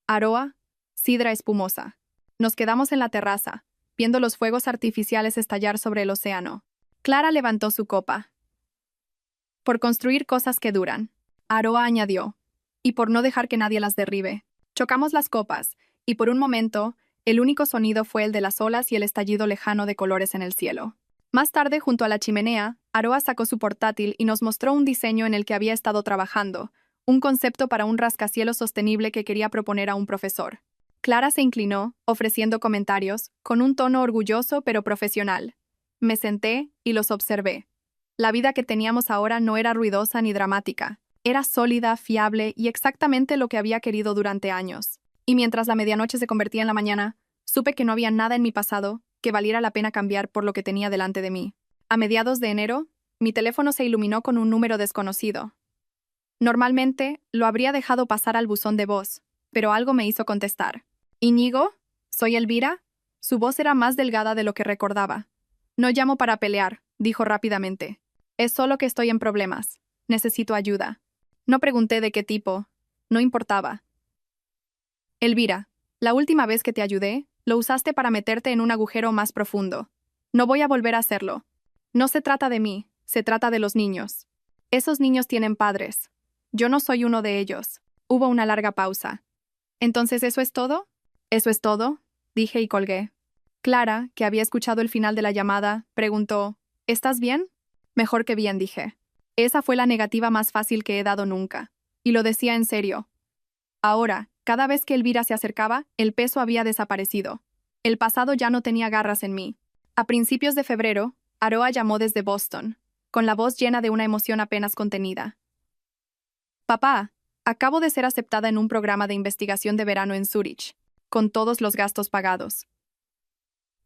Aroa, sidra espumosa. Nos quedamos en la terraza, viendo los fuegos artificiales estallar sobre el océano. Clara levantó su copa. «Por construir cosas que duran», Aroa añadió, «y por no dejar que nadie las derribe». Chocamos las copas, y por un momento, el único sonido fue el de las olas y el estallido lejano de colores en el cielo. Más tarde, junto a la chimenea, Aroa sacó su portátil y nos mostró un diseño en el que había estado trabajando, un concepto para un rascacielos sostenible que quería proponer a un profesor. Clara se inclinó, ofreciendo comentarios, con un tono orgulloso pero profesional. Me senté y los observé. La vida que teníamos ahora no era ruidosa ni dramática. Era sólida, fiable y exactamente lo que había querido durante años. Y mientras la medianoche se convertía en la mañana, supe que no había nada en mi pasado que valiera la pena cambiar por lo que tenía delante de mí. A mediados de enero, mi teléfono se iluminó con un número desconocido. Normalmente, lo habría dejado pasar al buzón de voz, pero algo me hizo contestar. «¿Íñigo? ¿Soy Elvira?» Su voz era más delgada de lo que recordaba. «No llamo para pelear», dijo rápidamente. «Es solo que estoy en problemas. Necesito ayuda». No pregunté de qué tipo. No importaba. «Elvira, la última vez que te ayudé, lo usaste para meterte en un agujero más profundo. No voy a volver a hacerlo. No se trata de mí, se trata de los niños. Esos niños tienen padres. Yo no soy uno de ellos». Hubo una larga pausa. «¿Entonces eso es todo?» «¿Eso es todo?», dije y colgué. Clara, que había escuchado el final de la llamada, preguntó, «¿Estás bien?» «Mejor que bien», dije. Esa fue la negativa más fácil que he dado nunca. Y lo decía en serio. Ahora, cada vez que Elvira se acercaba, el peso había desaparecido. El pasado ya no tenía garras en mí. A principios de febrero, Aroa llamó desde Boston, con la voz llena de una emoción apenas contenida. «Papá, acabo de ser aceptada en un programa de investigación de verano en Zúrich, con todos los gastos pagados.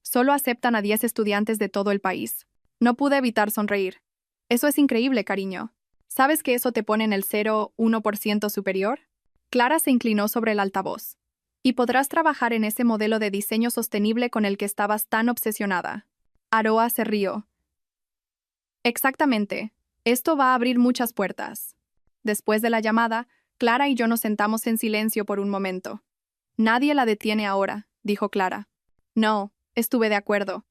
Solo aceptan a 10 estudiantes de todo el país». No pude evitar sonreír. «Eso es increíble, cariño. ¿Sabes que eso te pone en el 0,1% superior?» Clara se inclinó sobre el altavoz. «Y podrás trabajar en ese modelo de diseño sostenible con el que estabas tan obsesionada». Aroa se rió. «Exactamente. Esto va a abrir muchas puertas». Después de la llamada, Clara y yo nos sentamos en silencio por un momento. «Nadie la detiene ahora», dijo Clara. «No», estuve de acuerdo.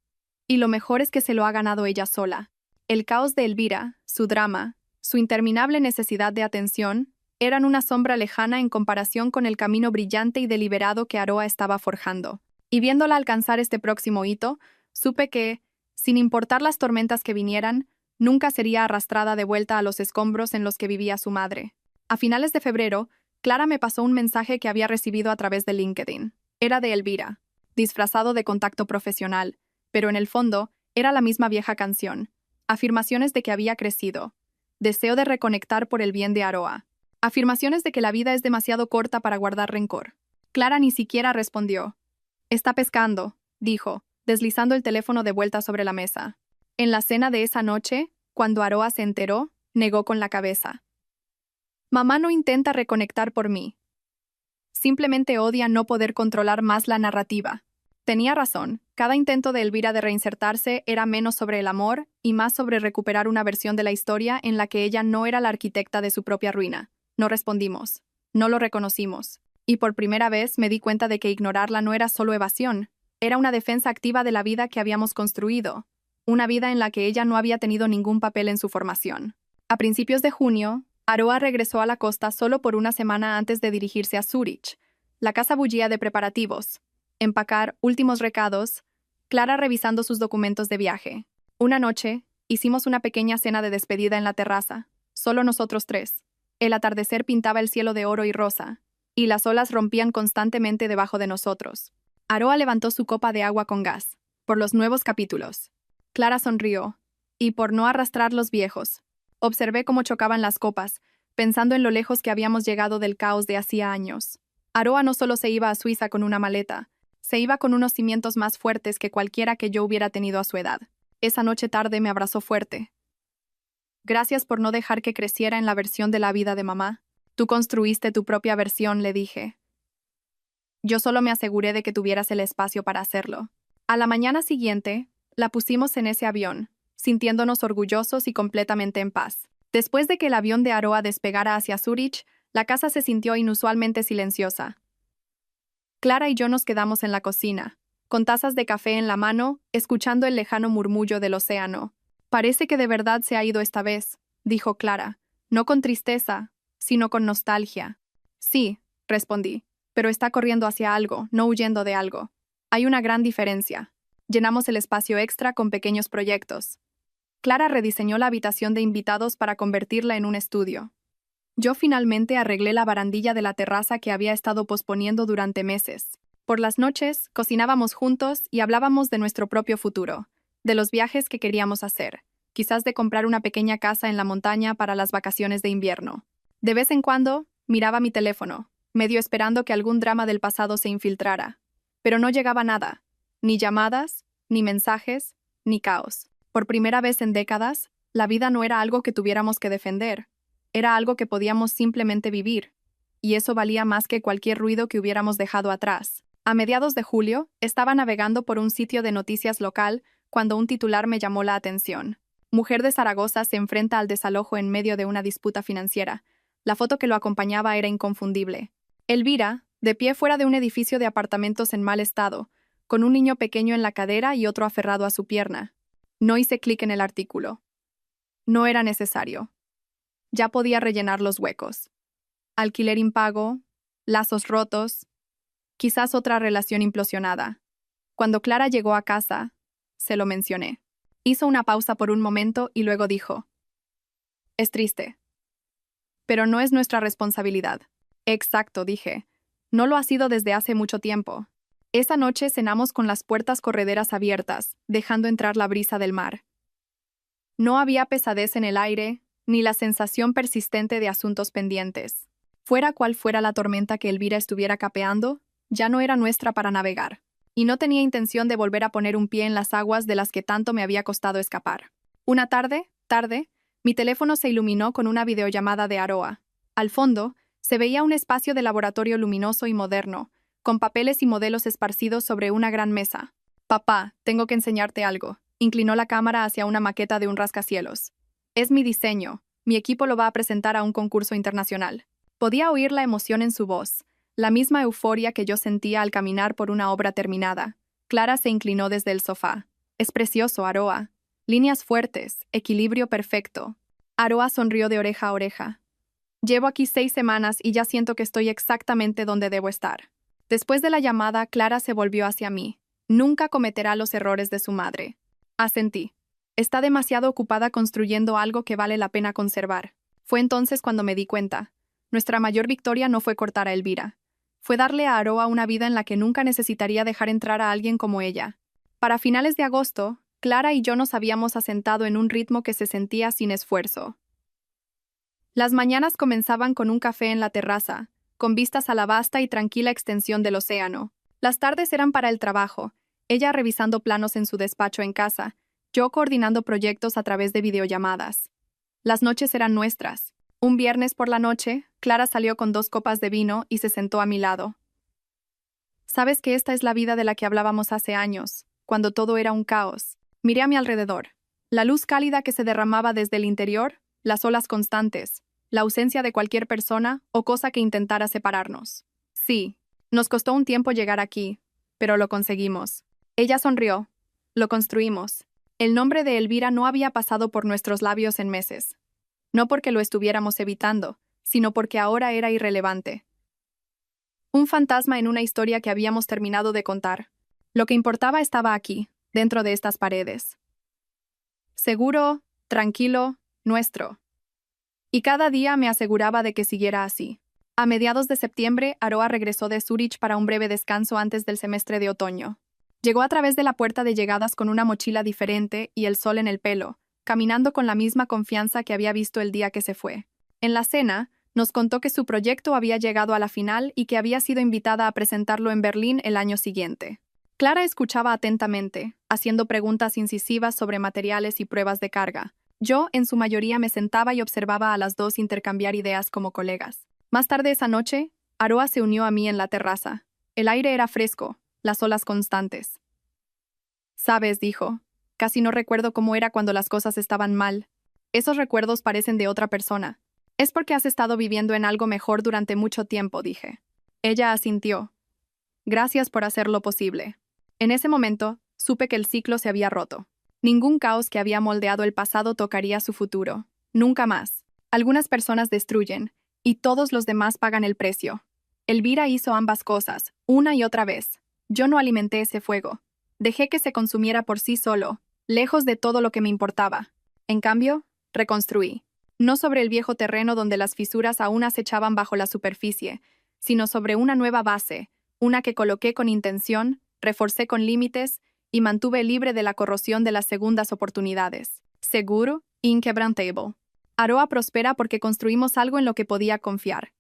«Y lo mejor es que se lo ha ganado ella sola». El caos de Elvira, su drama, su interminable necesidad de atención, eran una sombra lejana en comparación con el camino brillante y deliberado que Aroa estaba forjando. Y viéndola alcanzar este próximo hito, supe que, sin importar las tormentas que vinieran, nunca sería arrastrada de vuelta a los escombros en los que vivía su madre. A finales de febrero, Clara me pasó un mensaje que había recibido a través de LinkedIn. Era de Elvira, disfrazado de contacto profesional, pero en el fondo era la misma vieja canción. Afirmaciones de que había crecido. Deseo de reconectar por el bien de Aroa. Afirmaciones de que la vida es demasiado corta para guardar rencor. Clara ni siquiera respondió. «Está pescando», dijo, deslizando el teléfono de vuelta sobre la mesa. En la cena de esa noche, cuando Aroa se enteró, negó con la cabeza. «Mamá no intenta reconectar por mí. Simplemente odia no poder controlar más la narrativa». Tenía razón, cada intento de Elvira de reinsertarse era menos sobre el amor y más sobre recuperar una versión de la historia en la que ella no era la arquitecta de su propia ruina. No respondimos, no lo reconocimos, y por primera vez me di cuenta de que ignorarla no era solo evasión, era una defensa activa de la vida que habíamos construido. una vida en la que ella no había tenido ningún papel en su formación. A principios de junio, Aroa regresó a la costa solo por una semana antes de dirigirse a Zúrich. La casa bullía de preparativos. Empacar últimos recados, Clara revisando sus documentos de viaje. Una noche, hicimos una pequeña cena de despedida en la terraza, solo nosotros tres. El atardecer pintaba el cielo de oro y rosa, y las olas rompían constantemente debajo de nosotros. Aroa levantó su copa de agua con gas, por los nuevos capítulos. Clara sonrió, y por no arrastrar los viejos. Observé cómo chocaban las copas, pensando en lo lejos que habíamos llegado del caos de hacía años. Aroa no solo se iba a Suiza con una maleta, se iba con unos cimientos más fuertes que cualquiera que yo hubiera tenido a su edad. Esa noche tarde me abrazó fuerte. Gracias por no dejar que creciera en la versión de la vida de mamá. Tú construiste tu propia versión, le dije. Yo solo me aseguré de que tuvieras el espacio para hacerlo. A la mañana siguiente, la pusimos en ese avión, sintiéndonos orgullosos y completamente en paz. Después de que el avión de Aroa despegara hacia Zúrich, la casa se sintió inusualmente silenciosa. Clara y yo nos quedamos en la cocina, con tazas de café en la mano, escuchando el lejano murmullo del océano. Parece que de verdad se ha ido esta vez, dijo Clara, no con tristeza, sino con nostalgia. Sí, respondí, pero está corriendo hacia algo, no huyendo de algo. Hay una gran diferencia. Llenamos el espacio extra con pequeños proyectos. Clara rediseñó la habitación de invitados para convertirla en un estudio. Yo finalmente arreglé la barandilla de la terraza que había estado posponiendo durante meses. Por las noches, cocinábamos juntos y hablábamos de nuestro propio futuro, de los viajes que queríamos hacer, quizás de comprar una pequeña casa en la montaña para las vacaciones de invierno. De vez en cuando, miraba mi teléfono, medio esperando que algún drama del pasado se infiltrara. Pero no llegaba nada, ni llamadas, ni mensajes, ni caos. Por primera vez en décadas, la vida no era algo que tuviéramos que defender. Era algo que podíamos simplemente vivir, y eso valía más que cualquier ruido que hubiéramos dejado atrás. A mediados de julio, estaba navegando por un sitio de noticias local cuando un titular me llamó la atención. Mujer de Zaragoza se enfrenta al desalojo en medio de una disputa financiera. La foto que lo acompañaba era inconfundible. Elvira, de pie fuera de un edificio de apartamentos en mal estado, con un niño pequeño en la cadera y otro aferrado a su pierna. No hice clic en el artículo. No era necesario. Ya podía rellenar los huecos. Alquiler impago, lazos rotos, quizás otra relación implosionada. Cuando Clara llegó a casa, se lo mencioné. Hizo una pausa por un momento y luego dijo: «Es triste. Pero no es nuestra responsabilidad». «Exacto», dije. «No lo ha sido desde hace mucho tiempo». Esa noche cenamos con las puertas correderas abiertas, dejando entrar la brisa del mar. No había pesadez en el aire, ni la sensación persistente de asuntos pendientes. Fuera cual fuera la tormenta que Elvira estuviera capeando, ya no era nuestra para navegar, y no tenía intención de volver a poner un pie en las aguas de las que tanto me había costado escapar. Una tarde, mi teléfono se iluminó con una videollamada de Aroa. Al fondo, se veía un espacio de laboratorio luminoso y moderno, con papeles y modelos esparcidos sobre una gran mesa. «Papá, tengo que enseñarte algo», inclinó la cámara hacia una maqueta de un rascacielos. «Es mi diseño. Mi equipo lo va a presentar a un concurso internacional». Podía oír la emoción en su voz, la misma euforia que yo sentía al caminar por una obra terminada. Clara se inclinó desde el sofá. «Es precioso, Aroa. Líneas fuertes, equilibrio perfecto». Aroa sonrió de oreja a oreja. «Llevo aquí 6 semanas y ya siento que estoy exactamente donde debo estar». Después de la llamada, Clara se volvió hacia mí. «Nunca cometerá los errores de su madre». Asentí. «Está demasiado ocupada construyendo algo que vale la pena conservar». Fue entonces cuando me di cuenta. Nuestra mayor victoria no fue cortar a Elvira. Fue darle a Aroa una vida en la que nunca necesitaría dejar entrar a alguien como ella. Para finales de agosto, Clara y yo nos habíamos asentado en un ritmo que se sentía sin esfuerzo. Las mañanas comenzaban con un café en la terraza, con vistas a la vasta y tranquila extensión del océano. Las tardes eran para el trabajo, ella revisando planos en su despacho en casa, yo coordinando proyectos a través de videollamadas. Las noches eran nuestras. Un viernes por la noche, Clara salió con 2 copas de vino y se sentó a mi lado. «Sabes que esta es la vida de la que hablábamos hace años, cuando todo era un caos». Miré a mi alrededor. La luz cálida que se derramaba desde el interior, las olas constantes, la ausencia de cualquier persona o cosa que intentara separarnos. Sí, nos costó un tiempo llegar aquí, pero lo conseguimos. Ella sonrió. Lo construimos. El nombre de Elvira no había pasado por nuestros labios en meses. No porque lo estuviéramos evitando, sino porque ahora era irrelevante. Un fantasma en una historia que habíamos terminado de contar. Lo que importaba estaba aquí, dentro de estas paredes. Seguro, tranquilo, nuestro. Y cada día me aseguraba de que siguiera así. A mediados de septiembre, Aroa regresó de Zúrich para un breve descanso antes del semestre de otoño. Llegó a través de la puerta de llegadas con una mochila diferente y el sol en el pelo, caminando con la misma confianza que había visto el día que se fue. En la cena, nos contó que su proyecto había llegado a la final y que había sido invitada a presentarlo en Berlín el año siguiente. Clara escuchaba atentamente, haciendo preguntas incisivas sobre materiales y pruebas de carga. Yo, en su mayoría, me sentaba y observaba a las dos intercambiar ideas como colegas. Más tarde esa noche, Aroa se unió a mí en la terraza. El aire era fresco, las olas constantes. «Sabes», dijo, «casi no recuerdo cómo era cuando las cosas estaban mal. Esos recuerdos parecen de otra persona». «Es porque has estado viviendo en algo mejor durante mucho tiempo», dije. Ella asintió. «Gracias por hacerlo posible». En ese momento, supe que el ciclo se había roto. Ningún caos que había moldeado el pasado tocaría su futuro. Nunca más. Algunas personas destruyen, y todos los demás pagan el precio. Elvira hizo ambas cosas, una y otra vez. Yo no alimenté ese fuego. Dejé que se consumiera por sí solo, lejos de todo lo que me importaba. En cambio, reconstruí. No sobre el viejo terreno donde las fisuras aún acechaban bajo la superficie, sino sobre una nueva base, una que coloqué con intención, reforcé con límites y mantuve libre de la corrosión de las segundas oportunidades. Seguro, inquebrantable. Aroa prospera porque construimos algo en lo que podía confiar.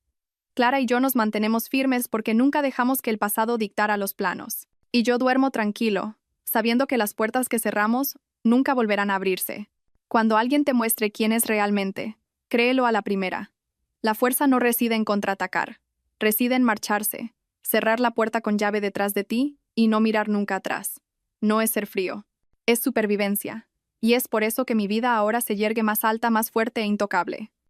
Clara y yo nos mantenemos firmes porque nunca dejamos que el pasado dictara los planos. Y yo duermo tranquilo, sabiendo que las puertas que cerramos nunca volverán a abrirse. Cuando alguien te muestre quién es realmente, créelo a la primera. La fuerza no reside en contraatacar, reside en marcharse, cerrar la puerta con llave detrás de ti y no mirar nunca atrás. No es ser frío, es supervivencia. Y es por eso que mi vida ahora se yergue más alta, más fuerte e intocable.